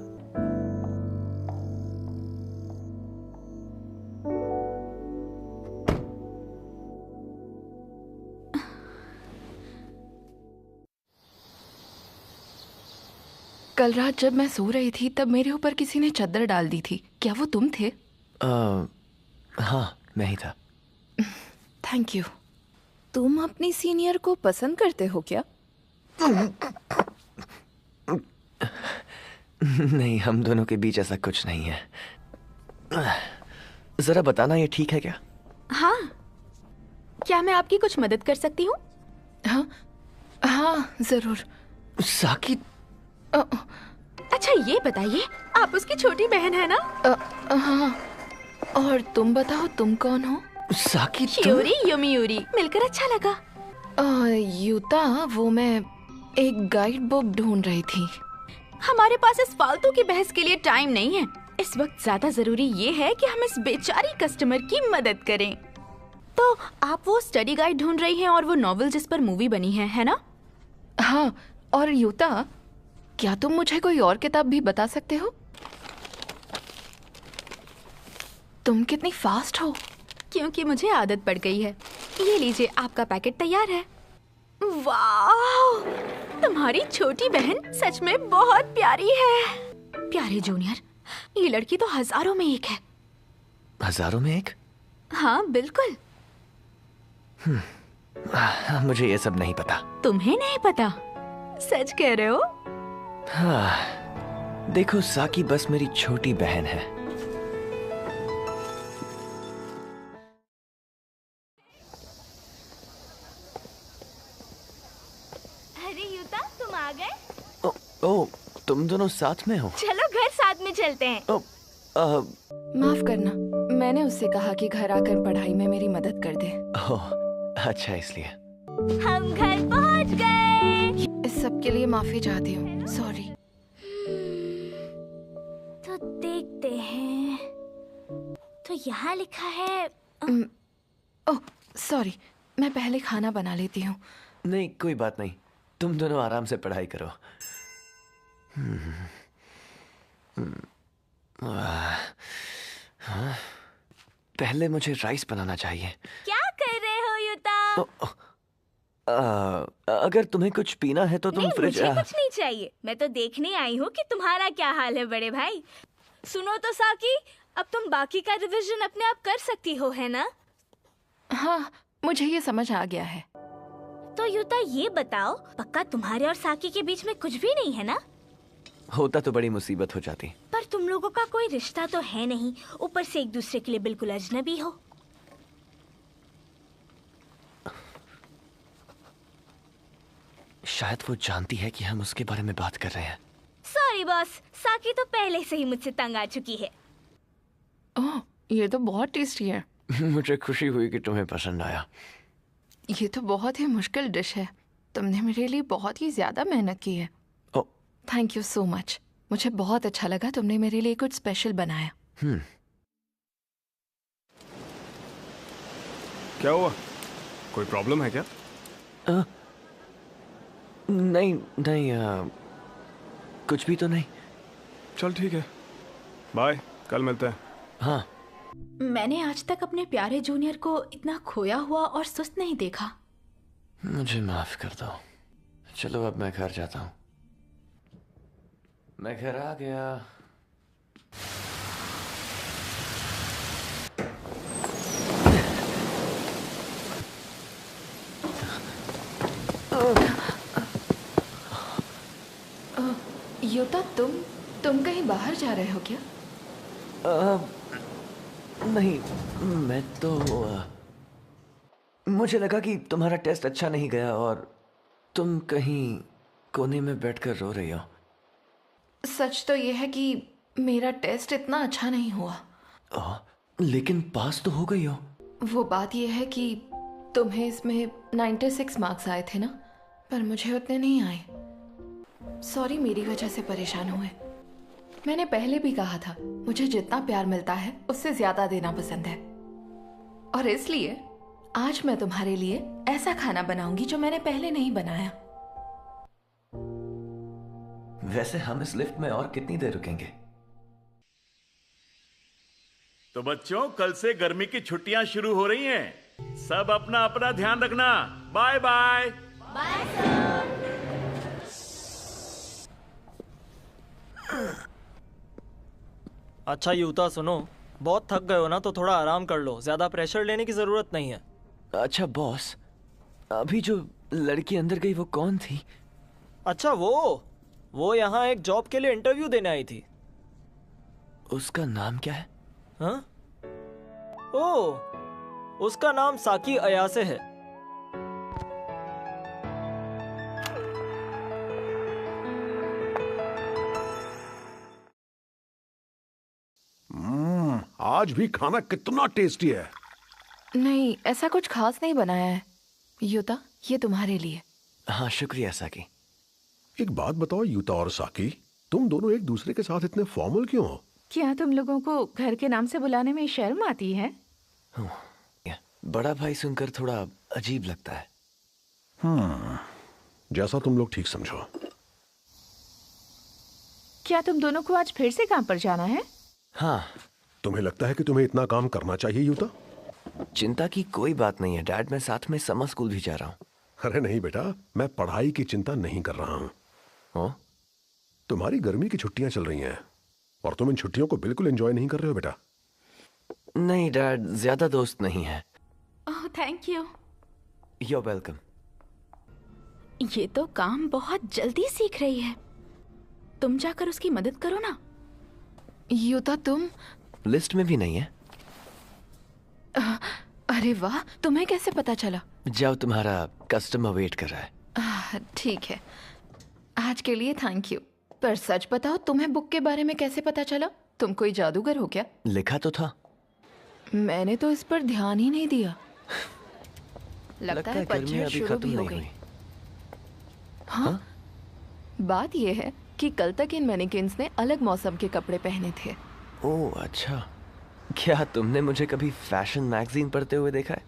कल रात जब मैं सो रही थी तब मेरे ऊपर किसी ने चादर डाल दी थी। क्या वो तुम थे? हाँ, मैं ही था। Thank you. तुम अपनी सीनियर को पसंद करते हो क्या? नहीं, हम दोनों के बीच ऐसा कुछ नहीं है। जरा बताना, ये ठीक है क्या? हाँ, क्या मैं आपकी कुछ मदद कर सकती हूँ? हाँ हाँ जरूर। साकी। अच्छा ये बताइए, आप उसकी छोटी बहन है ना? हाँ, और तुम बताओ तुम कौन हो? साकी तुम? यूरी युमियूरी, मिलकर अच्छा लगा। यूता, वो मैं एक गाइड बुक ढूंढ रही थी। हमारे पास इस फालतू की बहस के लिए टाइम नहीं है। इस वक्त ज्यादा जरूरी ये है कि हम इस बेचारी कस्टमर की मदद करें। तो आप वो स्टडी गाइड ढूंढ रही हैं और वो नॉवेल जिस पर मूवी बनी है ना? हाँ, और यूता, क्या तुम मुझे कोई और किताब भी बता सकते हो? तुम कितनी फास्ट हो। क्योंकि मुझे आदत पड़ गई है। ये लीजिए, आपका पैकेट तैयार है। वाह, तुम्हारी छोटी बहन सच में बहुत प्यारी है। प्यारे जूनियर, ये लड़की तो हजारों में एक है। हजारों में एक? हाँ बिल्कुल। मुझे ये सब नहीं पता। तुम्हें नहीं पता? सच कह रहे हो? हाँ, देखो साकी बस मेरी छोटी बहन है। अरे यूता, तुम आ गए? ओ, तुम दोनों साथ में हो? चलो घर साथ में चलते हैं। माफ करना, मैंने उससे कहा कि घर आकर पढ़ाई में मेरी मदद कर दे। अच्छा, इसलिए। हम घर पहुंच गए। इस सब के लिए माफी चाहती हूँ, सॉरी। तो देखते हैं। तो यहाँ लिखा है। ओह सॉरी, मैं पहले खाना बना लेती हूँ। नहीं, कोई बात नहीं, तुम दोनों आराम से पढ़ाई करो। पहले मुझे राइस बनाना चाहिए। क्या कर रहे हो यूता? अगर तुम्हें कुछ पीना है तो तुम नहीं, फ्रिज। मुझे कुछ नहीं चाहिए। मैं तो देखने आई हूँ कि तुम्हारा क्या हाल है बड़े भाई। सुनो तो साकी, अब तुम बाकी का रिवीजन अपने आप कर सकती हो, है ना? हाँ, मुझे ये समझ आ गया है। तो यूता ये बताओ, पक्का तुम्हारे और साकी के बीच में कुछ भी नहीं है ना? होता तो बड़ी मुसीबत हो जाती। पर तुम लोगों का कोई रिश्ता तो है नहीं, ऊपर से एक दूसरे के लिए बिल्कुल अजनबी हो। शायद वो जानती है कि हम उसके बारे में बात कर रहे हैं। सॉरी बॉस, साकी तो पहले से ही मुझसे तंग आ चुकी है। ओह, ये तो बहुत टेस्टी है। मुझे खुशी हुई कि तुम्हें पसंद आया। ये तो बहुत ही मुश्किल डिश है। तुमने मेरे लिए बहुत ही ज्यादा मेहनत की है। Thank you so much. मुझे बहुत अच्छा लगा, तुमने मेरे लिए कुछ स्पेशल बनाया। क्या हुआ? कोई प्रॉब्लम है क्या? नहीं नहीं, कुछ भी तो नहीं। चल ठीक है, बाय, कल मिलते हैं। हाँ। मैंने आज तक अपने प्यारे जूनियर को इतना खोया हुआ और सुस्त नहीं देखा। मुझे माफ कर दो। चलो अब मैं घर जाता हूँ। मैं घर आ गया। यूता, तुम कहीं बाहर जा रहे हो क्या? नहीं, मैं तो मुझे लगा कि तुम्हारा टेस्ट अच्छा नहीं गया और तुम कहीं कोने में बैठकर रो रही हो? सच तो ये है कि मेरा टेस्ट इतना अच्छा नहीं हुआ। लेकिन पास तो हो गई हो। वो बात ये है कि तुम्हें इसमें 96 मार्क्स आए थे ना, पर मुझे उतने नहीं आए। सॉरी, मेरी वजह से परेशान हुए। मैंने पहले भी कहा था, मुझे जितना प्यार मिलता है उससे ज्यादा देना पसंद है, और इसलिए आज मैं तुम्हारे लिए ऐसा खाना बनाऊंगी जो मैंने पहले नहीं बनाया। वैसे हम इस लिफ्ट में और कितनी देर रुकेंगे? तो बच्चों, कल से गर्मी की छुट्टियां शुरू हो रही हैं। सब अपना अपना ध्यान रखना। Bye bye. Bye sir. अच्छा युवता, सुनो, बहुत थक गए हो ना, तो थोड़ा आराम कर लो, ज्यादा प्रेशर लेने की जरूरत नहीं है। अच्छा बॉस, अभी जो लड़की अंदर गई वो कौन थी? अच्छा, वो यहाँ एक जॉब के लिए इंटरव्यू देने आई थी। उसका नाम क्या है? हाँ? ओह, उसका नाम साकी अयासे है। आज भी खाना कितना टेस्टी है। नहीं, ऐसा कुछ खास नहीं बनाया है। युता, ये तुम्हारे लिए। हाँ, शुक्रिया साकी। एक बात बताओ यूता और साकी, तुम दोनों एक दूसरे के साथ इतने फॉर्मल क्यों हो? क्या तुम लोगों को घर के नाम से बुलाने में शर्म आती है? बड़ा भाई सुनकर थोड़ा अजीब लगता है। जैसा तुम लोग ठीक समझो। क्या तुम दोनों को आज फिर से काम पर जाना है? हाँ। तुम्हें लगता है कि तुम्हें इतना काम करना चाहिए यूता? चिंता की कोई बात नहीं है डैड, मैं साथ में समर स्कूल भी जा रहा हूँ। अरे नहीं बेटा, मैं पढ़ाई की चिंता नहीं कर रहा हूँ। तुम्हारी गर्मी की छुट्टियां चल रही हैं और तुम इन छुट्टियों को बिल्कुल एंजॉय नहीं कर रहे हो बेटा। नहीं डैड, ज्यादा दोस्त नहीं है। Oh, thank you. You are welcome. ये तो काम बहुत जल्दी सीख रही है। तुम जाकर उसकी मदद करो ना। युता, तुम लिस्ट में भी नहीं है। अरे वाह, तुम्हें कैसे पता चला? जाओ, तुम्हारा कस्टमर वेट कर रहा है। ठीक है, आज के लिए थैंक यू। पर सच बताओ, तुम्हें बुक के बारे में कैसे पता चला? तुम कोई जादूगर हो क्या? लिखा तो था। मैंने तो इस पर ध्यान ही नहीं दिया। लगता है पतझड़ शुरू भी हो गई। हाँ? बात यह है कि कल तक इन मैनिक्विन्स ने अलग मौसम के कपड़े पहने थे। ओह अच्छा, क्या तुमने मुझे कभी फैशन मैगजीन पढ़ते हुए देखा है?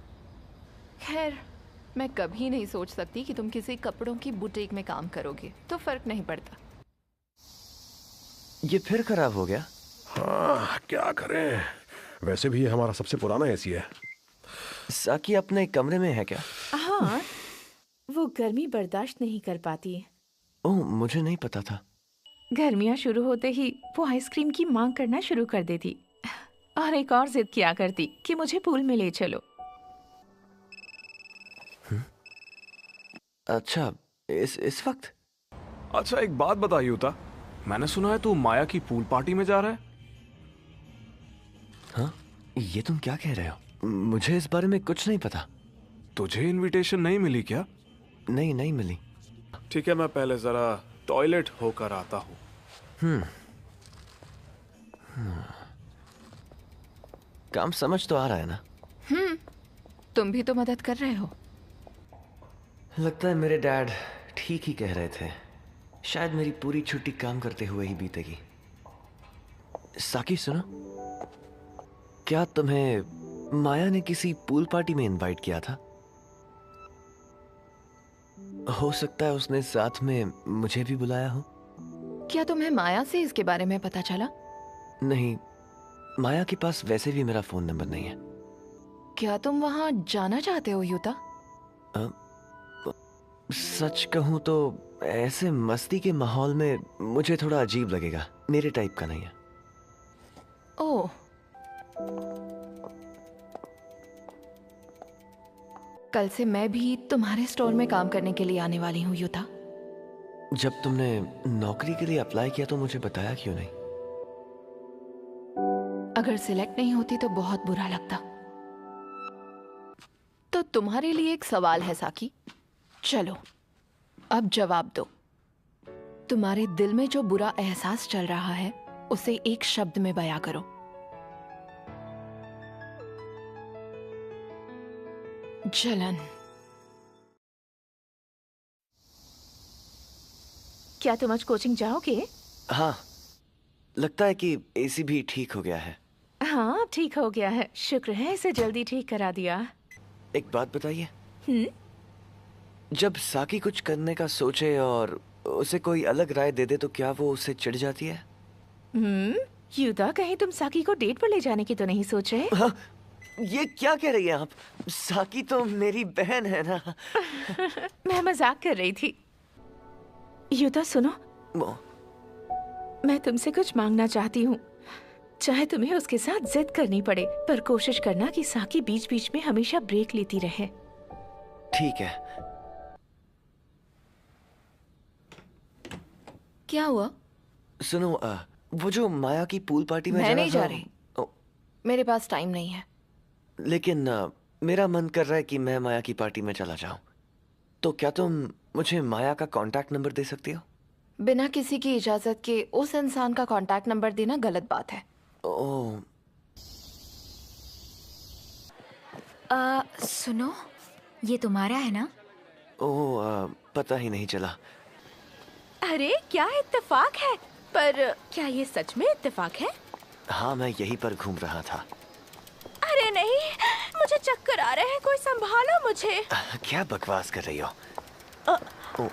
खैर, मैं कभी नहीं सोच सकती कि तुम किसी कपड़ों की बुटीक में काम करोगे, तो फर्क नहीं पड़ता। ये फिर खराब हो गया? हाँ, क्या करें, वैसे भी ये हमारा सबसे पुराना एसी है। साकी अपने कमरे में है क्या? हाँ, वो गर्मी बर्दाश्त नहीं कर पाती। ओह, मुझे नहीं पता था। गर्मियाँ शुरू होते ही वो आइसक्रीम की मांग करना शुरू कर देती और एक और जिद किया करती कि मुझे पूल में ले चलो। अच्छा, इस वक्त? अच्छा, एक बात बता युता, मैंने सुना है तू माया की पूल पार्टी में जा रहा है। हाँ, ये तुम क्या कह रहे हो? मुझे इस बारे में कुछ नहीं पता। तुझे इनविटेशन नहीं मिली क्या? नहीं मिली। ठीक है, मैं पहले जरा टॉयलेट होकर आता हूँ। काम समझ तो आ रहा है ना? तुम भी तो मदद कर रहे हो। लगता है मेरे डैड ठीक ही कह रहे थे। शायद मेरी पूरी छुट्टी काम करते हुए ही बीतेगी। साकी सुनो, क्या तुम्हें माया ने किसी पूल पार्टी में इनवाइट किया था? हो सकता है उसने साथ में मुझे भी बुलाया हो। क्या तुम्हें माया से इसके बारे में पता चला? नहीं, माया के पास वैसे भी मेरा फोन नंबर नहीं है। क्या तुम वहां जाना चाहते हो युता? सच कहूं तो ऐसे मस्ती के माहौल में मुझे थोड़ा अजीब लगेगा। मेरे टाइप का नहीं है। ओह, कल से मैं भी तुम्हारे स्टोर में काम करने के लिए आने वाली हूँ युता। जब तुमने नौकरी के लिए अप्लाई किया तो मुझे बताया क्यों नहीं? अगर सिलेक्ट नहीं होती तो बहुत बुरा लगता। तो तुम्हारे लिए एक सवाल है साकी, चलो अब जवाब दो। तुम्हारे दिल में जो बुरा एहसास चल रहा है उसे एक शब्द में बयां करो। जलन। क्या तुम आज कोचिंग जाओगे? हाँ, लगता है कि एसी भी ठीक हो गया है। हाँ, ठीक हो गया है। शुक्र है इसे जल्दी ठीक करा दिया। एक बात बताइए, जब साकी कुछ करने का सोचे और उसे कोई अलग राय दे दे तो क्या वो उससे चिढ़ जाती है? युदा, कहीं तुम साकी को डेट पर ले जाने की तो नहीं सोच रहे? हाँ, ये क्या कह रही हैं आप? साकी तो मेरी बहन है ना। मैं मजाक कर रही थी। युदा सुनो, मैं तुमसे कुछ मांगना चाहती हूँ। चाहे तुम्हें उसके साथ जिद करनी पड़े, पर कोशिश करना कि साकी बीच बीच में हमेशा ब्रेक लेती रहे। ठीक है। क्या हुआ? सुनो, वो जो माया की पूल पार्टी में मैं नहीं जा था, रही। मेरे पास टाइम नहीं है। लेकिन मेरा मन कर रहा है कि मैं माया की पार्टी में चला जाऊं। तो क्या तुम मुझे माया का कांटेक्ट नंबर दे सकती हो? बिना किसी की इजाजत के उस इंसान का कांटेक्ट नंबर देना गलत बात है। ओह, सुनो, ये तुम्हारा है ना? ओह, पता ही नहीं चला। अरे क्या इत्तेफाक है! पर क्या ये सच में इत्तेफाक है? हाँ, मैं यहीं पर घूम रहा था। अरे नहीं, मुझे चक्कर आ रहे हैं, कोई संभालो मुझे। क्या बकवास कर रही हो? ओह,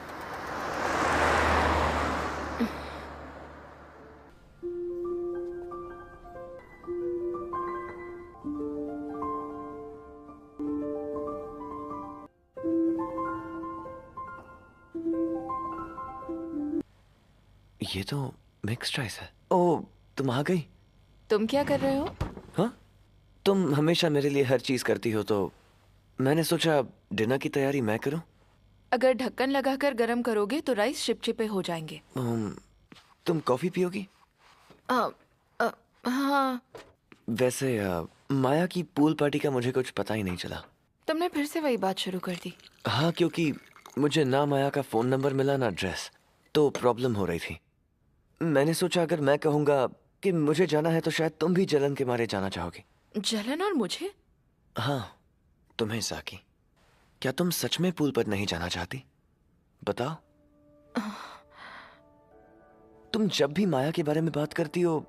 ये तो मिक्स्ड राइस है। ओह, तुम आ गई। तुम क्या कर रहे हो? हाँ, तुम हमेशा मेरे लिए हर चीज करती हो, तो मैंने सोचा डिनर की तैयारी मैं करूं। अगर ढक्कन लगाकर गरम करोगे तो राइस चिपचिपे हो जाएंगे। तुम कॉफी पियोगी? हाँ। वैसे माया की पूल पार्टी का मुझे कुछ पता ही नहीं चला। तुमने फिर से वही बात शुरू कर दी। हाँ, क्योंकि मुझे ना माया का फोन नंबर मिला ना एड्रेस, तो प्रॉब्लम हो रही थी। मैंने सोचा अगर मैं कहूंगा कि मुझे जाना है तो शायद तुम भी जलन के मारे जाना चाहोगी। जलन और मुझे? हाँ, तुम्हें साकी। क्या तुम सच में पूल पर नहीं जाना चाहती? बताओ। तुम जब भी माया के बारे में बात करती हो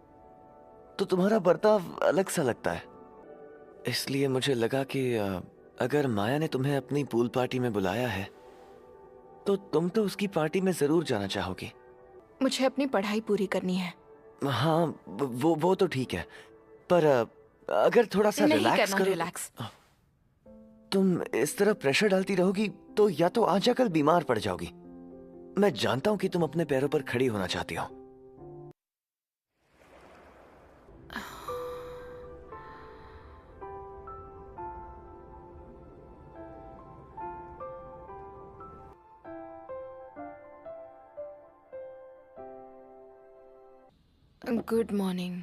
तो तुम्हारा बर्ताव अलग सा लगता है। इसलिए मुझे लगा कि अगर माया ने तुम्हें अपनी पूल पार्टी में बुलाया है तो तुम तो उसकी पार्टी में जरूर जाना चाहोगी। मुझे अपनी पढ़ाई पूरी करनी है। हाँ, वो तो ठीक है, पर अगर थोड़ा सा रिलैक्स करो। रिलैक्स। तुम इस तरह प्रेशर डालती रहोगी तो या तो आज या कल बीमार पड़ जाओगी। मैं जानता हूं कि तुम अपने पैरों पर खड़ी होना चाहती हो। Good morning.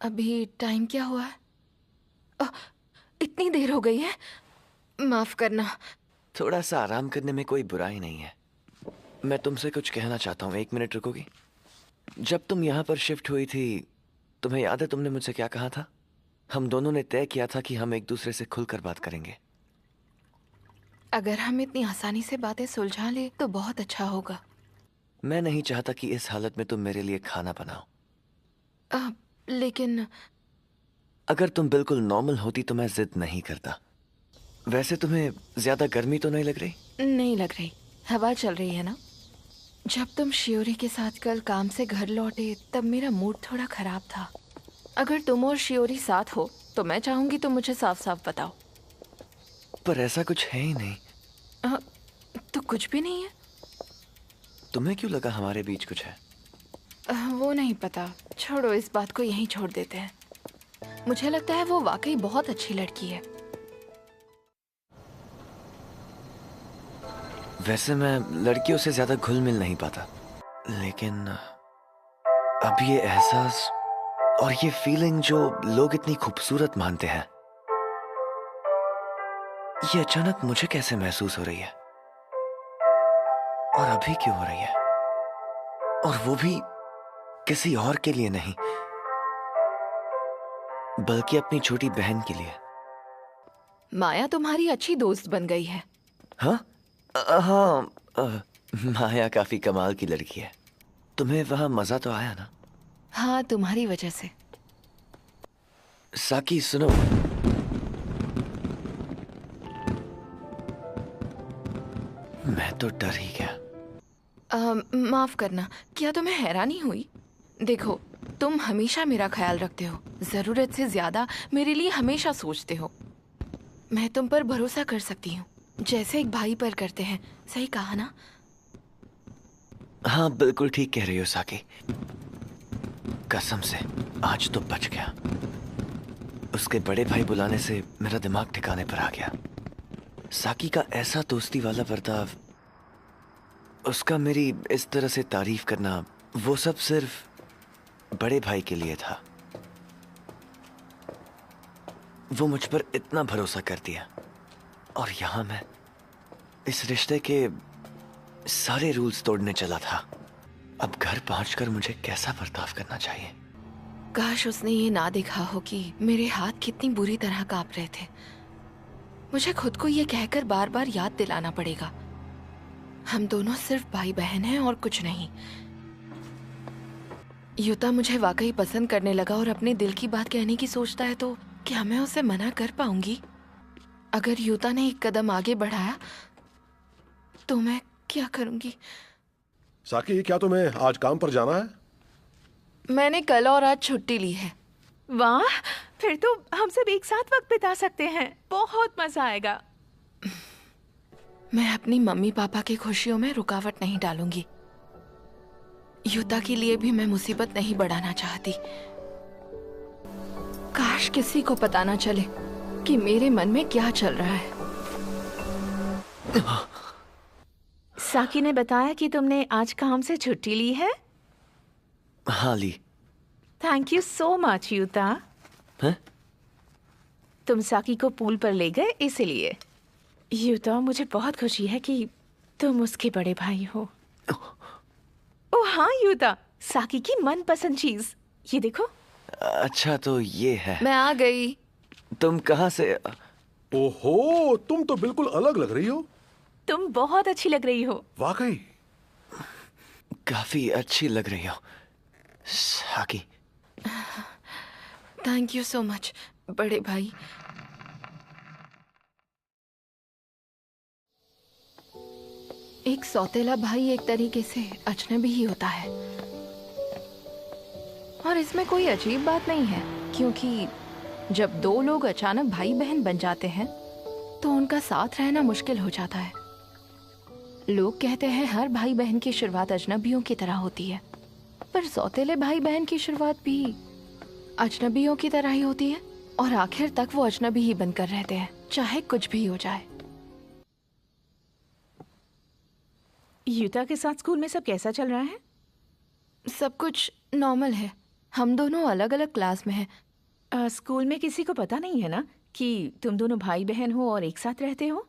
अभी टाइम क्या हुआ है? इतनी देर हो गई है। माफ करना। थोड़ा सा आराम करने में कोई बुराई नहीं है। मैं तुमसे कुछ कहना चाहता हूँ, 1 मिनट रुकोगी? जब तुम यहाँ पर शिफ्ट हुई थी, तुम्हें याद है तुमने मुझसे क्या कहा था? हम दोनों ने तय किया था कि हम एक दूसरे से खुलकर बात करेंगे। अगर हम इतनी आसानी से बातें सुलझा ले तो बहुत अच्छा होगा। मैं नहीं चाहता कि इस हालत में तुम मेरे लिए खाना बनाओ। लेकिन अगर तुम बिल्कुल नॉर्मल होती तो मैं जिद नहीं करता। वैसे तुम्हें ज्यादा गर्मी तो नहीं लग रही? नहीं लग रही। हवा चल रही है ना। जब तुम शियोरी के साथ कल काम से घर लौटे तब मेरा मूड थोड़ा खराब था। अगर तुम और शियोरी साथ हो तो मैं चाहूंगी तुम मुझे साफ साफ बताओ। पर ऐसा कुछ है ही नहीं। तो कुछ भी नहीं है? तुम्हें क्यों लगा हमारे बीच कुछ है? वो नहीं पता, छोड़ो, इस बात को यहीं छोड़ देते हैं। मुझे लगता है वो वाकई बहुत अच्छी लड़की है। वैसे मैं लड़कियों से ज्यादा घुल मिल नहीं पाता, लेकिन अब ये एहसास और ये फीलिंग जो लोग इतनी खूबसूरत मानते हैं, ये अचानक मुझे कैसे महसूस हो रही है? और अभी क्यों हो रही है? और वो भी किसी और के लिए नहीं, बल्कि अपनी छोटी बहन के लिए। माया तुम्हारी अच्छी दोस्त बन गई है। हाँ माया काफी कमाल की लड़की है। तुम्हें वहां मजा तो आया ना? हाँ, तुम्हारी वजह से। साकी सुनो, मैं तो डर ही गया। माफ करना, क्या तुम्हें हैरानी हुई? देखो, तुम हमेशा मेरा ख्याल रखते हो, जरूरत से ज्यादा मेरे लिए हमेशा सोचते हो। मैं तुम पर भरोसा कर सकती हूँ, जैसे एक भाई पर करते हैं। सही कहा ना? हाँ, बिल्कुल ठीक कह रही हो साकी। कसम से आज तो बच गया। उसके बड़े भाई बुलाने से मेरा दिमाग ठिकाने पर आ गया। साकी का ऐसा दोस्ती वाला बर्ताव, उसका मेरी इस तरह से तारीफ करना, वो सब सिर्फ बड़े भाई के लिए था। वो मुझ पर इतना भरोसा कर दिया, और यहां मैं इस रिश्ते के सारे रूल्स तोड़ने चला था। अब घर पहुंचकर मुझे कैसा बर्ताव करना चाहिए? काश उसने ये ना देखा हो कि मेरे हाथ कितनी बुरी तरह कांप रहे थे। मुझे खुद को ये कहकर बार बार याद दिलाना पड़ेगा, हम दोनों सिर्फ भाई बहन हैं और कुछ नहीं। युता मुझे वाकई पसंद करने लगा और अपने दिल की बात कहने की सोचता है, तो क्या मैं उसे मना कर पाऊंगी? अगर युता ने एक कदम आगे बढ़ाया तो मैं क्या करूंगी? साकी, क्या तुम्हें आज काम पर जाना है? मैंने कल और आज छुट्टी ली है। वाह, फिर तो हम सब एक साथ वक्त बिता सकते हैं। बहुत मजा आएगा। मैं अपनी मम्मी पापा की खुशियों में रुकावट नहीं डालूंगी। युता के लिए भी मैं मुसीबत नहीं बढ़ाना चाहती। काश किसी को पता ना चले कि मेरे मन में क्या चल रहा है। साकी ने बताया कि तुमने आज काम से छुट्टी ली है। हाँ, ली। Thank you so much Yuta. हैं? तुम साकी को पूल पर ले गए इसलिए। युता, मुझे बहुत खुशी है कि तुम उसके बड़े भाई हो। ओह हाँ युता, साकी की मनपसंद चीज, ये देखो। अच्छा, तो ये है। मैं आ गई। तुम कहाँ से? ओहो, तुम तो बिल्कुल अलग लग रही हो। तुम बहुत अच्छी लग रही हो। वाकई काफी अच्छी लग रही हो साकी। थैंक यू सो मच बड़े भाई। एक सौतेला भाई एक तरीके से अजनबी ही होता है, और इसमें कोई अजीब बात नहीं है, क्योंकि जब दो लोग अचानक भाई बहन बन जाते हैं तो उनका साथ रहना मुश्किल हो जाता है। लोग कहते हैं हर भाई बहन की शुरुआत अजनबियों की तरह होती है, पर सौतेले भाई बहन की शुरुआत भी अजनबियों की तरह ही होती है, और आखिर तक वो अजनबी ही बनकर रहते हैं, चाहे कुछ भी हो जाए। युता के साथ स्कूल में सब कैसा चल रहा है? सब कुछ नॉर्मल है। हम दोनों अलग अलग क्लास में हैं। स्कूल में किसी को पता नहीं है ना कि तुम दोनों भाई बहन हो और एक साथ रहते हो?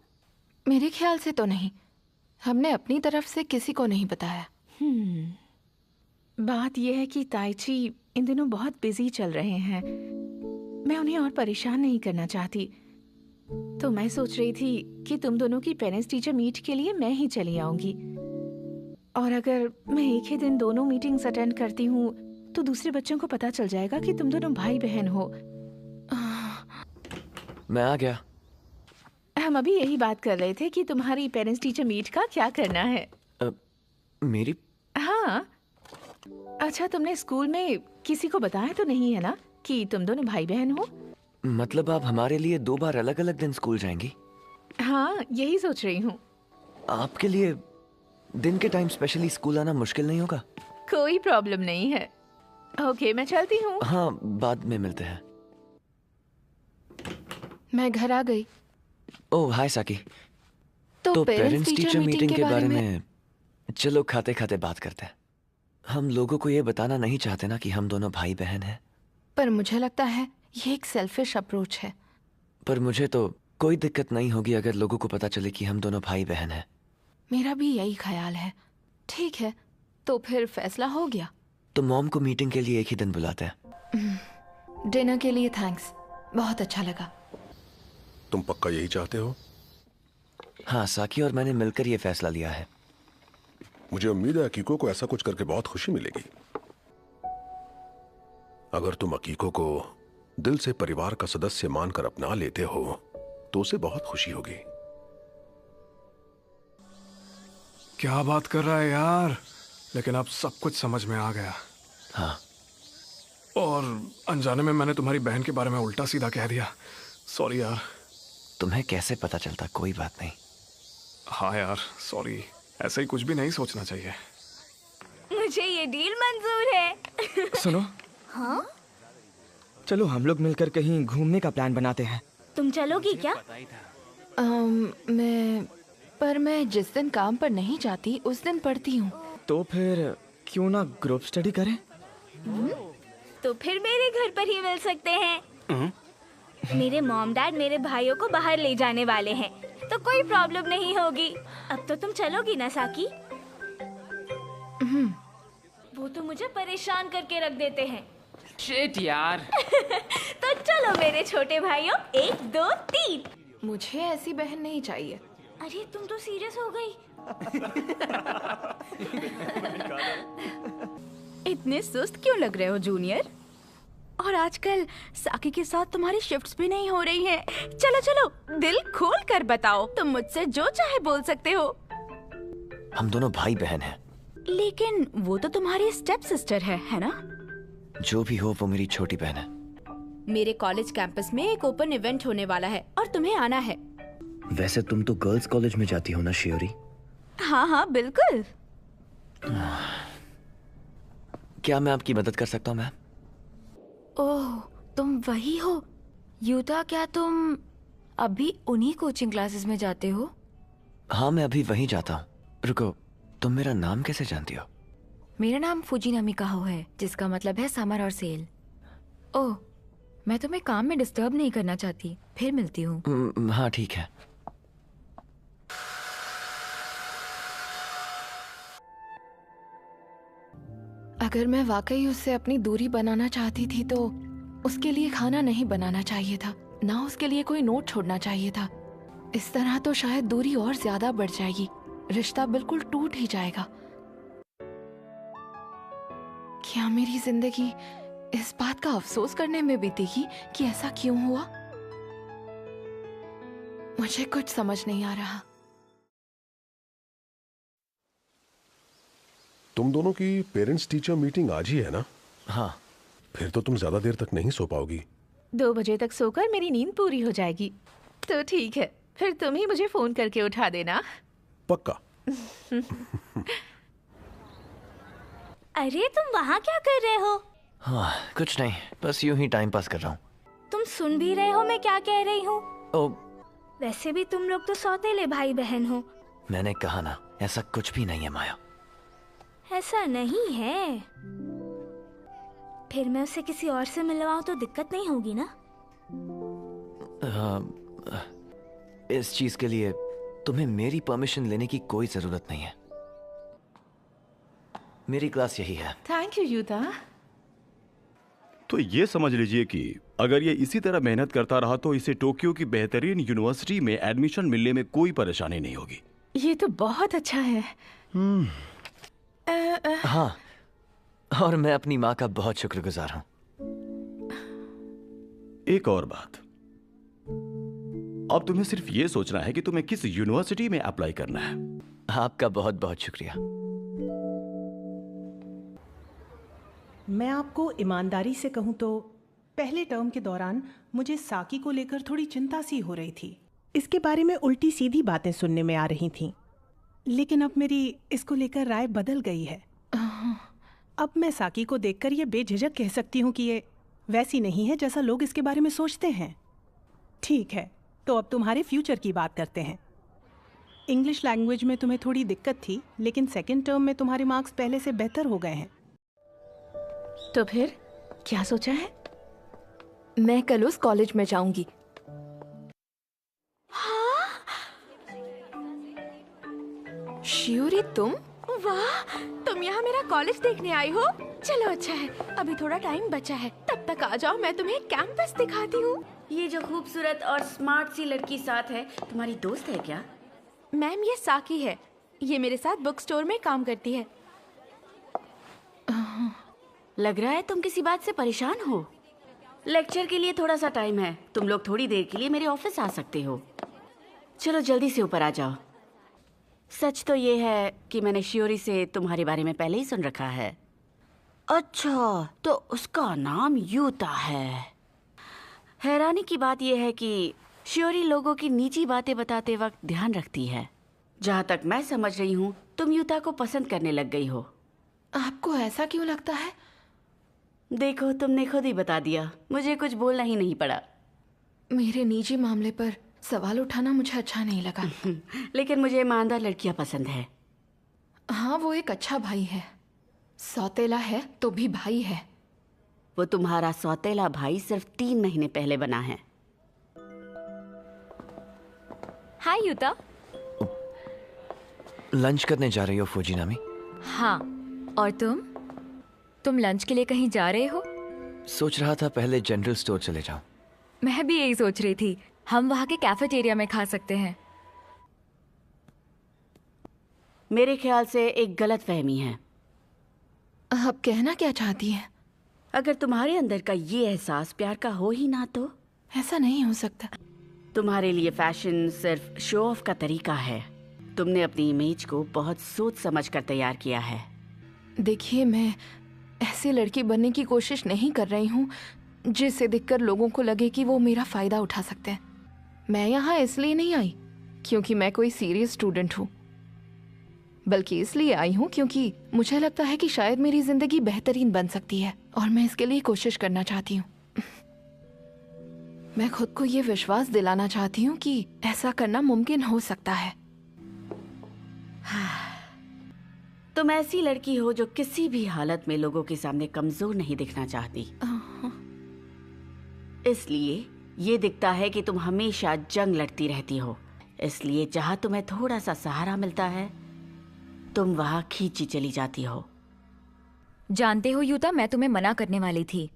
मेरे ख्याल से तो नहीं। हमने अपनी तरफ से किसी को नहीं बताया। बात यह है कि ताइची इन दिनों बहुत बिजी चल रहे हैं। मैं उन्हें और परेशान नहीं करना चाहती, तो मैं सोच रही थी कि तुम दोनों की पेरेंट्स टीचर मीट के लिए मैं ही चली आऊंगी। और अगर मैं एक ही दिन दोनों मीटिंग्स अटेंड करती हूँ तो दूसरे बच्चों को पता चल जाएगा कि तुम दोनों भाई बहन हो। मैं आ गया। हम अभी यही बात कर रहे थे कि तुम्हारी पेरेंट्स टीचर मीट का क्या करना है। मेरी? हाँ। अच्छा, तुमने स्कूल में किसी को बताया तो नहीं है ना कि तुम दोनों भाई बहन हो? मतलब आप हमारे लिए 2 बार अलग अलग दिन स्कूल जाएंगी? हाँ, यही सोच रही हूँ। आपके लिए दिन के टाइम स्पेशली स्कूल आना मुश्किल नहीं होगा? कोई प्रॉब्लम नहीं है। ओके, मैं चलती हूँ। हाँ, बाद में मिलते हैं। मैं घर आ गई। ओह हाय साकी। तो पेरेंट्स टीचर मीटिंग के बारे में चलो खाते खाते बात करते हैं। हम लोगों को ये बताना नहीं चाहते ना कि हम दोनों भाई बहन हैं। पर मुझे लगता है ये एक सेल्फिश अप्रोच है। पर मुझे तो कोई दिक्कत नहीं होगी अगर लोगों को पता चले कि हम दोनों भाई बहन हैं। मेरा भी यही ख्याल है। ठीक है, तो फिर फैसला हो गया? तो मॉम को मीटिंग के लिए एक ही दिन बुलाते हैं। डिनर के लिए थैंक्स, बहुत अच्छा लगा। तुम पक्का यही चाहते हो? हाँ, साकी और मैंने मिलकर ये फैसला लिया है। मुझे उम्मीद है अकीको को ऐसा कुछ करके बहुत खुशी मिलेगी। अगर तुम अकीको को दिल से परिवार का सदस्य मानकर अपना लेते हो तो उसे बहुत खुशी होगी। क्या बात कर रहा है यार, लेकिन अब सब कुछ समझ में आ गया। हाँ। और अनजाने में मैंने तुम्हारी बहन के बारे में उल्टा सीधा कह दिया, सॉरी यार। तुम्हें कैसे पता चलता? कोई बात नहीं। हाँ यार सॉरी, ऐसे ही कुछ भी नहीं सोचना चाहिए। मुझे ये डील मंजूर है। सुनो, हाँ? चलो हम लोग मिलकर कहीं घूमने का प्लान बनाते हैं। तुम चलोगी क्या? मैं जिस दिन काम पर नहीं जाती उस दिन पढ़ती हूँ। तो फिर क्यों ना ग्रुप स्टडी करें? तो फिर मेरे घर पर ही मिल सकते हैं। मेरे मॉम डैड मेरे भाइयों को बाहर ले जाने वाले हैं, तो कोई प्रॉब्लम नहीं होगी। अब तो तुम चलोगी ना साकी? वो तो मुझे परेशान करके रख देते हैं। शिट यार। तो चलो मेरे छोटे भाइयों, 1 2 3। मुझे ऐसी बहन नहीं चाहिए। अरे तुम तो सीरियस हो गई। इतने सुस्त क्यों लग रहे हो जूनियर? और आजकल साकी के साथ तुम्हारी शिफ्ट्स भी नहीं हो रही हैं। चलो चलो दिल खोल कर बताओ, तुम मुझसे जो चाहे बोल सकते हो। हम दोनों भाई बहन हैं। लेकिन वो तो तुम्हारी स्टेप सिस्टर है ना? जो भी हो वो मेरी छोटी बहन है। मेरे कॉलेज कैंपस में एक ओपन इवेंट होने वाला है और तुम्हें आना है। वैसे तुम तो गर्ल्स कॉलेज में जाती हो ना शियोरी? हाँ हाँ बिल्कुल। क्या मैं आपकी मदद कर सकता हूँ मैम? ओह, तुम वही हो यूता? क्या तुम अभी उन्हीं कोचिंग क्लासेस में जाते हो? हाँ, मैं अभी वहीं जाता हूँ। रुको, तुम मेरा नाम कैसे जानती हो? मेरा नाम फुजिनामी काहो है, जिसका मतलब है समर और सेल। ओह, मैं तुम्हें काम में डिस्टर्ब नहीं करना चाहती, फिर मिलती हूँ। हाँ ठीक है। अगर मैं वाकई उससे अपनी दूरी बनाना चाहती थी तो उसके लिए खाना नहीं बनाना चाहिए था, ना उसके लिए कोई नोट छोड़ना चाहिए था। इस तरह तो शायद दूरी और ज्यादा बढ़ जाएगी, रिश्ता बिल्कुल टूट ही जाएगा। क्या मेरी जिंदगी इस बात का अफसोस करने में बीतेगी कि ऐसा क्यों हुआ? मुझे कुछ समझ नहीं आ रहा। तुम दोनों की पेरेंट्स टीचर मीटिंग आज ही है ना? हाँ। फिर तो तुम ज्यादा देर तक नहीं सो पाओगी। 2 बजे तक सोकर मेरी नींद पूरी हो जाएगी। तो ठीक है, फिर तुम ही मुझे फोन करके उठा देना। पक्का। अरे तुम वहाँ क्या कर रहे हो? हाँ, कुछ नहीं, बस यूं ही टाइम पास कर रहा हूँ। तुम सुन भी रहे हो मैं क्या कह रही हूँ? ओ, वैसे भी तुम लोग तो सौतेले भाई बहन हो। मैंने कहा ना, ऐसा कुछ भी नहीं है माया। ऐसा नहीं है। फिर मैं उसे किसी और से मिलवाऊं तो दिक्कत नहीं होगी ना? इस चीज के लिए तुम्हें मेरी परमिशन लेने की कोई जरूरत नहीं है। मेरी क्लास यही है। Thank you Utah. तो ये समझ लीजिए कि अगर ये इसी तरह मेहनत करता रहा तो इसे टोक्यो की बेहतरीन यूनिवर्सिटी में एडमिशन मिलने में कोई परेशानी नहीं होगी। ये तो बहुत अच्छा है। हाँ, और मैं अपनी माँ का बहुत शुक्रगुजार हूँ। एक और बात, अब तुम्हें सिर्फ ये सोचना है कि तुम्हें किस यूनिवर्सिटी में अप्लाई करना है। आपका बहुत बहुत शुक्रिया। मैं आपको ईमानदारी से कहूं तो पहले टर्म के दौरान मुझे साकी को लेकर थोड़ी चिंता सी हो रही थी। इसके बारे में उल्टी सीधी बातें सुनने में आ रही थीं। लेकिन अब मेरी इसको लेकर राय बदल गई है। अब मैं साकी को देखकर ये बेझिझक कह सकती हूँ कि ये वैसी नहीं है जैसा लोग इसके बारे में सोचते हैं। ठीक है, तो अब तुम्हारे फ्यूचर की बात करते हैं। इंग्लिश लैंग्वेज में तुम्हें थोड़ी दिक्कत थी, लेकिन सेकेंड टर्म में तुम्हारे मार्क्स पहले से बेहतर हो गए हैं। तो फिर क्या सोचा है? मैं कल उस कॉलेज में जाऊंगी। शियोरी तुम? वाह, तुम तुम यहाँ मेरा कॉलेज देखने आई हो? चलो अच्छा है, अभी थोड़ा टाइम बचा है, तब तक आ जाओ, मैं तुम्हें कैंपस दिखाती हूँ। ये जो खूबसूरत और स्मार्ट सी लड़की साथ है, तुम्हारी दोस्त है क्या? मैम ये साकी है, ये मेरे साथ बुक स्टोर में काम करती है। लग रहा है तुम किसी बात से परेशान हो। लेक्चर के लिए थोड़ा सा टाइम है, तुम लोग थोड़ी देर के लिए मेरे ऑफिस आ सकते हो। चलो जल्दी से ऊपर आ जाओ। सच तो ये है कि मैंने शियोरी से तुम्हारे बारे में पहले ही सुन रखा है। अच्छा, तो उसका नाम यूता है। हैरानी की बात यह है कि शियोरी लोगों की निजी बातें बताते वक्त ध्यान रखती है। जहाँ तक मैं समझ रही हूँ, तुम यूता को पसंद करने लग गई हो। आपको ऐसा क्यों लगता है? देखो, तुमने खुद ही बता दिया, मुझे कुछ बोलना ही नहीं पड़ा। मेरे निजी मामले पर सवाल उठाना मुझे अच्छा नहीं लगा। लेकिन मुझे ईमानदार लड़कियां पसंद है। हाँ, वो एक अच्छा भाई है। सौतेला है तो भी भाई है। वो तुम्हारा सौतेला भाई सिर्फ 3 महीने पहले बना है। हाय यूता। लंच करने जा रही हो फुजीनामी? हाँ, और तुम लंच के लिए कहीं जा रहे हो? सोच रहा था पहले जनरल स्टोर चले जाऊं। मैं भी यही सोच रही थी, हम वहाँ के कैफेटेरिया में खा सकते हैं। मेरे ख्याल से एक गलत फहमी है। आप कहना क्या चाहती हैं? अगर तुम्हारे अंदर का ये एहसास प्यार का हो ही ना तो? ऐसा नहीं हो सकता। तुम्हारे लिए फैशन सिर्फ शो ऑफ का तरीका है। तुमने अपनी इमेज को बहुत सोच समझ कर तैयार किया है। देखिए, मैं ऐसी लड़की बनने की कोशिश नहीं कर रही हूँ जिसे देखकर लोगों को लगे कि वो मेरा फायदा उठा सकते हैं। मैं यहाँ इसलिए नहीं आई क्योंकि मैं कोई सीरियस स्टूडेंट हूँ, बल्कि इसलिए आई हूँ क्योंकि मुझे लगता है कि शायद मेरी जिंदगी बेहतरीन बन सकती है और मैं इसके लिए कोशिश करना चाहती हूँ। मैं खुद को ये विश्वास दिलाना चाहती हूँ कि ऐसा करना मुमकिन हो सकता है। तुम ऐसी लड़की हो जो किसी भी हालत में लोगों के सामने कमजोर नहीं दिखना चाहती। इसलिए ये दिखता है कि तुम हमेशा जंग लड़ती रहती हो। इसलिए जहाँ तुम्हें थोड़ा सा सहारा मिलता है, तुम वहाँ खींची चली जाती हो। जानते हो यूता, मैं तुम्हें मना करने वाली थी।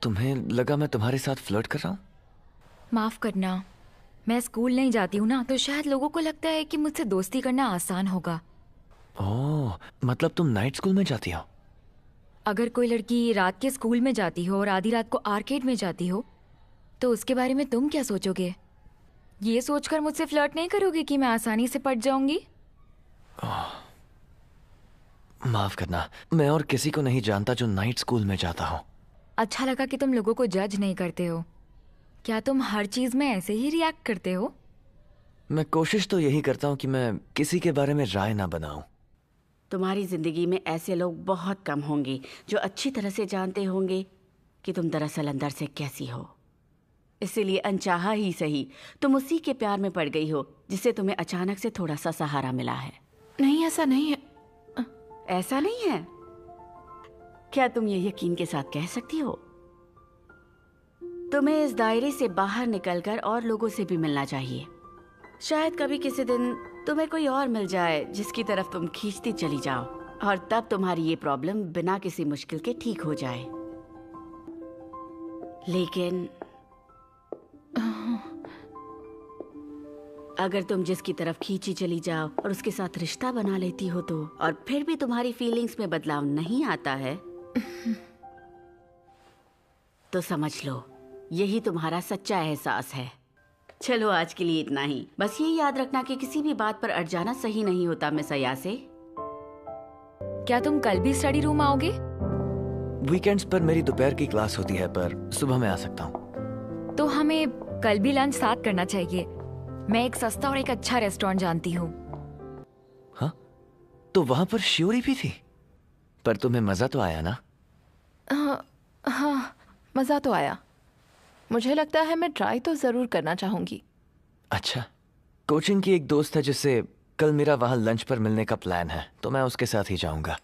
तुम्हें लगा मैं तुम्हारे साथ फ्लर्ट कर रहा हूँ? माफ करना, मैं स्कूल नहीं जाती हूँ ना, तो शायद लोगों को लगता है कि मुझसे दोस्ती करना आसान होगा। ओह, मतलब तुम नाइट स्कूल में जाती हो? अगर कोई लड़की रात के स्कूल में जाती हो और आधी रात को आर्केड में जाती हो, तो उसके बारे में तुम क्या सोचोगे? ये सोचकर मुझसे फ्लर्ट नहीं करोगे कि मैं आसानी से पट जाऊंगी? माफ करना, मैं और किसी को नहीं जानता जो नाइट स्कूल में जाता हो। अच्छा लगा कि तुम लोगों को जज नहीं करते हो। क्या तुम हर चीज में ऐसे ही रिएक्ट करते हो? मैं कोशिश तो यही करता हूँ कि मैं किसी के बारे में राय ना बनाऊं। तुम्हारी जिंदगी में ऐसे लोग बहुत कम होंगे जो अच्छी तरह से जानते होंगे कि तुम दरअसल अंदर से कैसी हो। इसीलिए अनचाहा ही सही, तुम उसी के प्यार में पड़ गई हो जिससे तुम्हें अचानक से थोड़ा सा सहारा मिला है। नहीं, ऐसा नहीं है। ऐसा नहीं है? क्या तुम ये यकीन के साथ कह सकती हो? तुम्हें इस दायरे से बाहर निकलकर और लोगों से भी मिलना चाहिए। शायद कभी किसी दिन तुम्हें कोई और मिल जाए जिसकी तरफ तुम खींचती चली जाओ, और तब तुम्हारी ये प्रॉब्लम बिना किसी मुश्किल के ठीक हो जाए। लेकिन अगर तुम जिसकी तरफ खींची चली जाओ और उसके साथ रिश्ता बना लेती हो तो, और फिर भी तुम्हारी फीलिंग्स में बदलाव नहीं आता है, तो समझ लो यही तुम्हारा सच्चा एहसास है। चलो आज के लिए इतना ही। बस ये याद रखना कि किसी भी बात पर अड़ जाना सही नहीं होता। मिस अयासे, क्या तुम कल भी स्टडी रूम आओगे? वीकेंड्स पर मेरी दोपहर की क्लास होती है, पर सुबह मैं आ सकता हूँ। तो हमें कल भी लंच साथ करना चाहिए। मैं एक सस्ता और एक अच्छा रेस्टोरेंट जानती हूँ। हाँ, तो वहां पर शियोरी भी थी। पर तुम्हें मजा तो आया ना? हाँ, मजा तो आया। मुझे लगता है मैं ट्राई तो जरूर करना चाहूंगी। अच्छा, कोचिंग की एक दोस्त है जिससे कल मेरा वहां लंच पर मिलने का प्लान है, तो मैं उसके साथ ही जाऊंगा।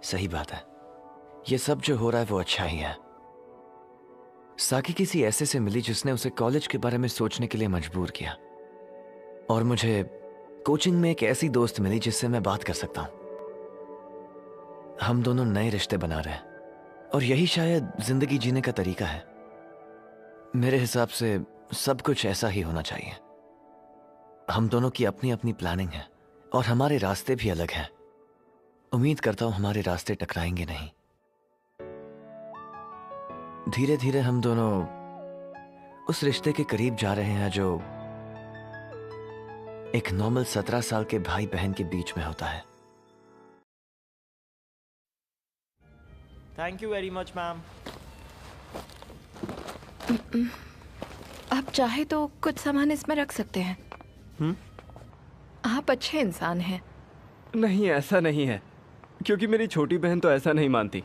सही बात है, ये सब जो हो रहा है वो अच्छा ही है। साकी किसी ऐसे से मिली जिसने उसे कॉलेज के बारे में सोचने के लिए मजबूर किया, और मुझे कोचिंग में एक ऐसी दोस्त मिली जिससे मैं बात कर सकता हूं। हम दोनों नए रिश्ते बना रहे हैं और यही शायद जिंदगी जीने का तरीका है। मेरे हिसाब से सब कुछ ऐसा ही होना चाहिए। हम दोनों की अपनी अपनी प्लानिंग है और हमारे रास्ते भी अलग हैं। उम्मीद करता हूं हमारे रास्ते टकराएंगे नहीं। धीरे धीरे हम दोनों उस रिश्ते के करीब जा रहे हैं जो एक नॉर्मल 17 साल के भाई बहन के बीच में होता है। Thank you very much ma'am. आप चाहे तो कुछ सामान इसमें रख सकते हैं। आप अच्छे इंसान हैं। नहीं, ऐसा नहीं है, क्योंकि मेरी छोटी बहन तो ऐसा नहीं मानती।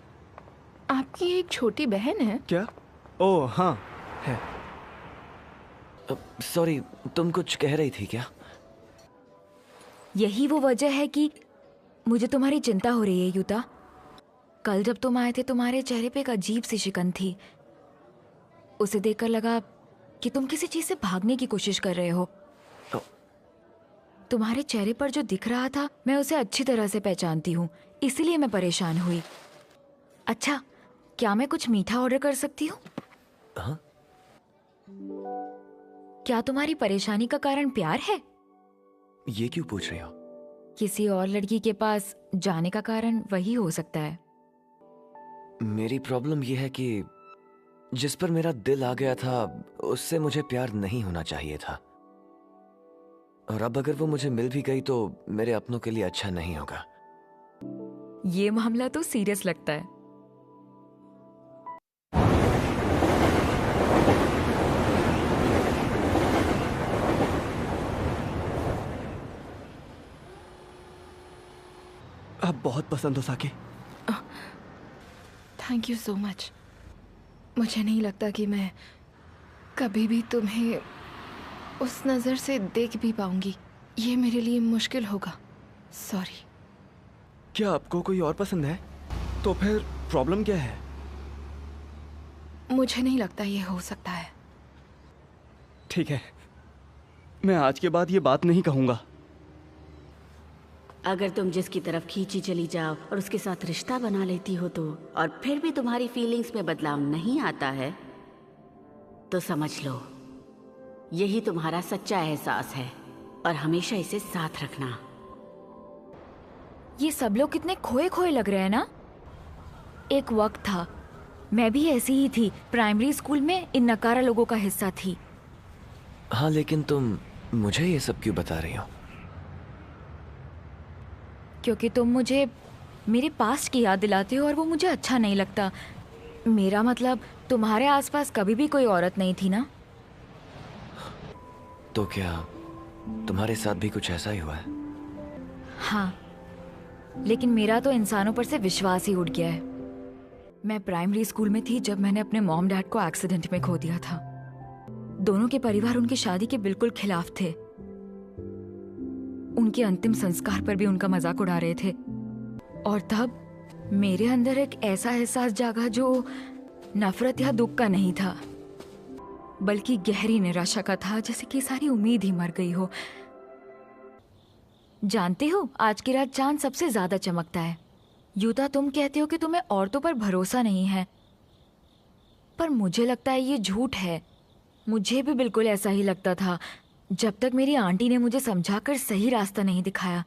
आपकी एक छोटी बहन है? क्या? ओह हाँ है। सॉरी, तुम कुछ कह रही थी क्या? यही वो वजह है कि मुझे तुम्हारी चिंता हो रही है यूता। कल जब तुम आए थे तुम्हारे चेहरे पे एक अजीब सी शिकन थी। उसे देखकर लगा कि तुम किसी चीज से भागने की कोशिश कर रहे हो। तुम्हारे चेहरे पर जो दिख रहा था मैं उसे अच्छी तरह से पहचानती हूँ, इसीलिए मैं परेशान हुई। अच्छा, क्या मैं कुछ मीठा ऑर्डर कर सकती हूँ? हाँ? क्या तुम्हारी परेशानी का कारण प्यार है? ये क्यों पूछ रही हो? किसी और लड़की के पास जाने का कारण वही हो सकता है। मेरी प्रॉब्लम यह है कि जिस पर मेरा दिल आ गया था उससे मुझे प्यार नहीं होना चाहिए था, और अब अगर वो मुझे मिल भी गई तो मेरे अपनों के लिए अच्छा नहीं होगा। ये मामला तो सीरियस लगता है। आप बहुत पसंद हो साकी। Thank you so much. मुझे नहीं लगता कि मैं कभी भी तुम्हें उस नज़र से देख भी पाऊंगी। ये मेरे लिए मुश्किल होगा। सॉरी। क्या आपको कोई और पसंद है? तो फिर प्रॉब्लम क्या है? मुझे नहीं लगता ये हो सकता है। ठीक है, मैं आज के बाद ये बात नहीं कहूंगा। अगर तुम जिसकी तरफ खींची चली जाओ और उसके साथ रिश्ता बना लेती हो तो, और फिर भी तुम्हारी फीलिंग्स में बदलाव नहीं आता है, तो समझ लो यही तुम्हारा सच्चा एहसास है, और हमेशा इसे साथ रखना। ये सब लोग कितने खोए खोए लग रहे हैं ना। एक वक्त था मैं भी ऐसी ही थी, प्राइमरी स्कूल में इन नकारा लोगों का हिस्सा थी। हाँ, लेकिन तुम मुझे ये सब क्यों बता रही हो? क्योंकि तुम मुझे मेरे पास्ट की याद दिलाते हो और वो मुझे अच्छा नहीं लगता। मेरा मतलब तुम्हारे आसपास कभी भी कोई औरत नहीं थी ना। तो क्या तुम्हारे साथ भी कुछ ऐसा ही हुआ है? हाँ, लेकिन मेरा तो इंसानों पर से विश्वास ही उठ गया है। मैं प्राइमरी स्कूल में थी जब मैंने अपने मॉम डैड को एक्सीडेंट में खो दिया था। दोनों के परिवार उनकी शादी के बिल्कुल खिलाफ थे। उनके अंतिम संस्कार पर भी उनका मजाक उड़ा रहे थे, और तब मेरे अंदर एक ऐसा एहसास जागा जो नफरत या दुख का नहीं था, बल्कि गहरी निराशा का था, जैसे कि सारी उम्मीद ही मर गई हो। जानते हो, आज की रात चांद सबसे ज्यादा चमकता है। यूता, तुम कहते हो कि तुम्हें औरतों पर भरोसा नहीं है, पर मुझे लगता है ये झूठ है। मुझे भी बिल्कुल ऐसा ही लगता था जब तक मेरी आंटी ने मुझे समझाकर सही रास्ता नहीं दिखाया।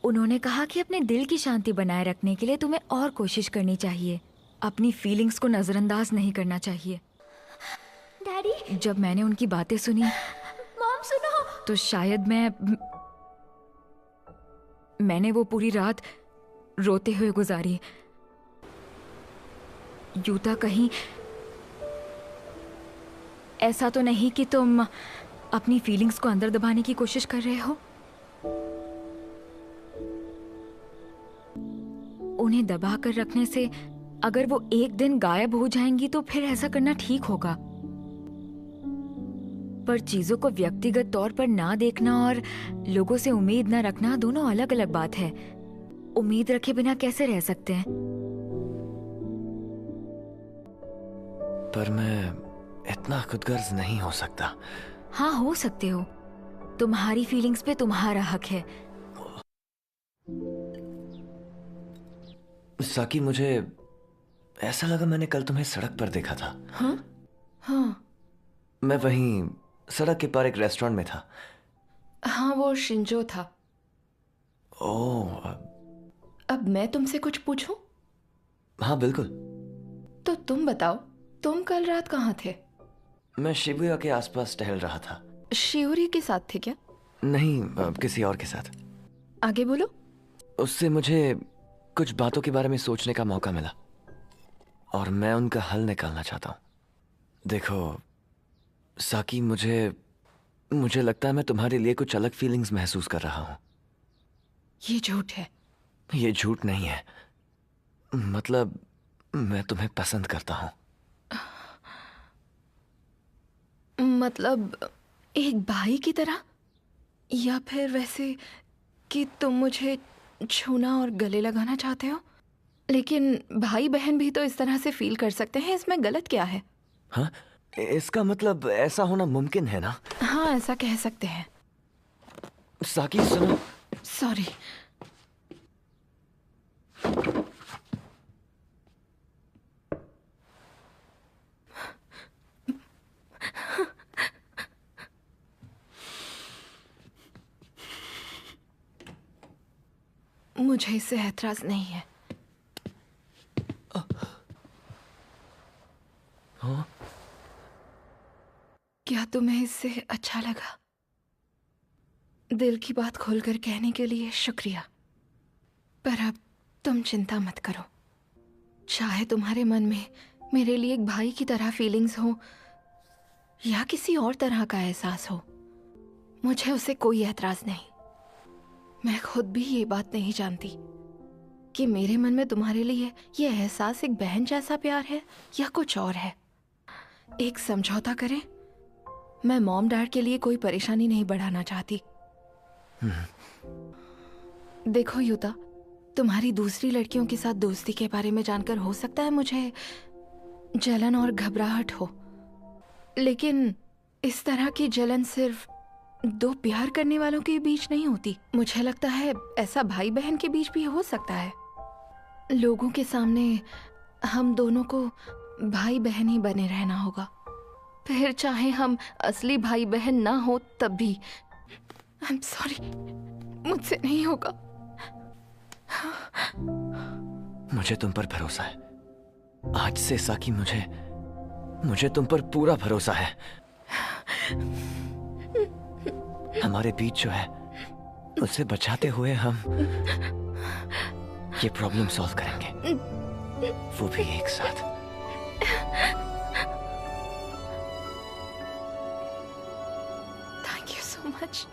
उन्होंने कहा कि अपने दिल की शांति बनाए रखने के लिए तुम्हें और कोशिश करनी चाहिए, अपनी फीलिंग्स को नजरअंदाज नहीं करना चाहिए। डैडी, जब मैंने उनकी बातें सुनी, मॉम सुनो, तो शायद मैंने वो पूरी रात रोते हुए गुजारी। यूता, कहीं ऐसा तो नहीं कि तुम अपनी फीलिंग्स को अंदर दबाने की कोशिश कर रहे हो? उन्हें दबा कर रखने से अगर वो एक दिन गायब हो जाएंगी तो फिर ऐसा करना ठीक होगा, पर चीजों को व्यक्तिगत तौर पर ना देखना और लोगों से उम्मीद ना रखना दोनों अलग अलग बात है। उम्मीद रखे बिना कैसे रह सकते हैं? पर मैं इतना खुदगर्ज नहीं हो सकता। हाँ, हो सकते हो। तुम्हारी फीलिंग्स पे तुम्हारा हक है। साकी, मुझे ऐसा लगा मैंने कल तुम्हें सड़क पर देखा था। हाँ हाँ मैं वहीं सड़क के पार एक रेस्टोरेंट में था। हाँ, वो शिंजो था। ओह, अब मैं तुमसे कुछ पूछूं? हाँ बिल्कुल। तो तुम बताओ, तुम कल रात कहाँ थे? मैं शिबुया के आसपास टहल रहा था। शिवरी के साथ थे क्या? नहीं, किसी और के साथ। आगे बोलो। उससे मुझे कुछ बातों के बारे में सोचने का मौका मिला और मैं उनका हल निकालना चाहता हूँ। देखो साकी, मुझे लगता है मैं तुम्हारे लिए कुछ अलग फीलिंग्स महसूस कर रहा हूँ। ये झूठ है। ये झूठ नहीं है, मतलब मैं तुम्हें पसंद करता हूँ। मतलब एक भाई की तरह, या फिर वैसे कि तुम मुझे छूना और गले लगाना चाहते हो? लेकिन भाई बहन भी तो इस तरह से फील कर सकते हैं, इसमें गलत क्या है? हाँ, इसका मतलब ऐसा होना मुमकिन है ना? हाँ, ऐसा कह सकते हैं। साकी सुनो। सॉरी। मुझे इससे ऐतराज नहीं है। हाँ? क्या तुम्हें इससे अच्छा लगा? दिल की बात खोलकर कहने के लिए शुक्रिया। पर अब तुम चिंता मत करो। चाहे तुम्हारे मन में मेरे लिए एक भाई की तरह फीलिंग्स हो या किसी और तरह का एहसास हो, मुझे उसे कोई ऐतराज नहीं। मैं खुद भी ये बात नहीं जानती कि मेरे मन में तुम्हारे लिए ये एहसास एक बहन जैसा प्यार है या कुछ और है। एक समझौता करें, मैं मॉम डैड के लिए कोई परेशानी नहीं बढ़ाना चाहती। देखो युता, तुम्हारी दूसरी लड़कियों के साथ दोस्ती के बारे में जानकर हो सकता है मुझे जलन और घबराहट हो, लेकिन इस तरह की जलन सिर्फ दो प्यार करने वालों के बीच नहीं होती। मुझे लगता है ऐसा भाई बहन के बीच भी हो सकता है। लोगों के सामने हम दोनों को भाई बहन ही बने रहना होगा, फिर चाहे हम असली भाई बहन ना हो तब भी। आई एम सॉरी, मुझसे नहीं होगा। मुझे तुम पर भरोसा है। आज से साकी, मुझे तुम पर पूरा भरोसा है। हमारे बीच जो है उसे बचाते हुए हम ये प्रॉब्लम सॉल्व करेंगे, वो भी एक साथ। Thank you so much.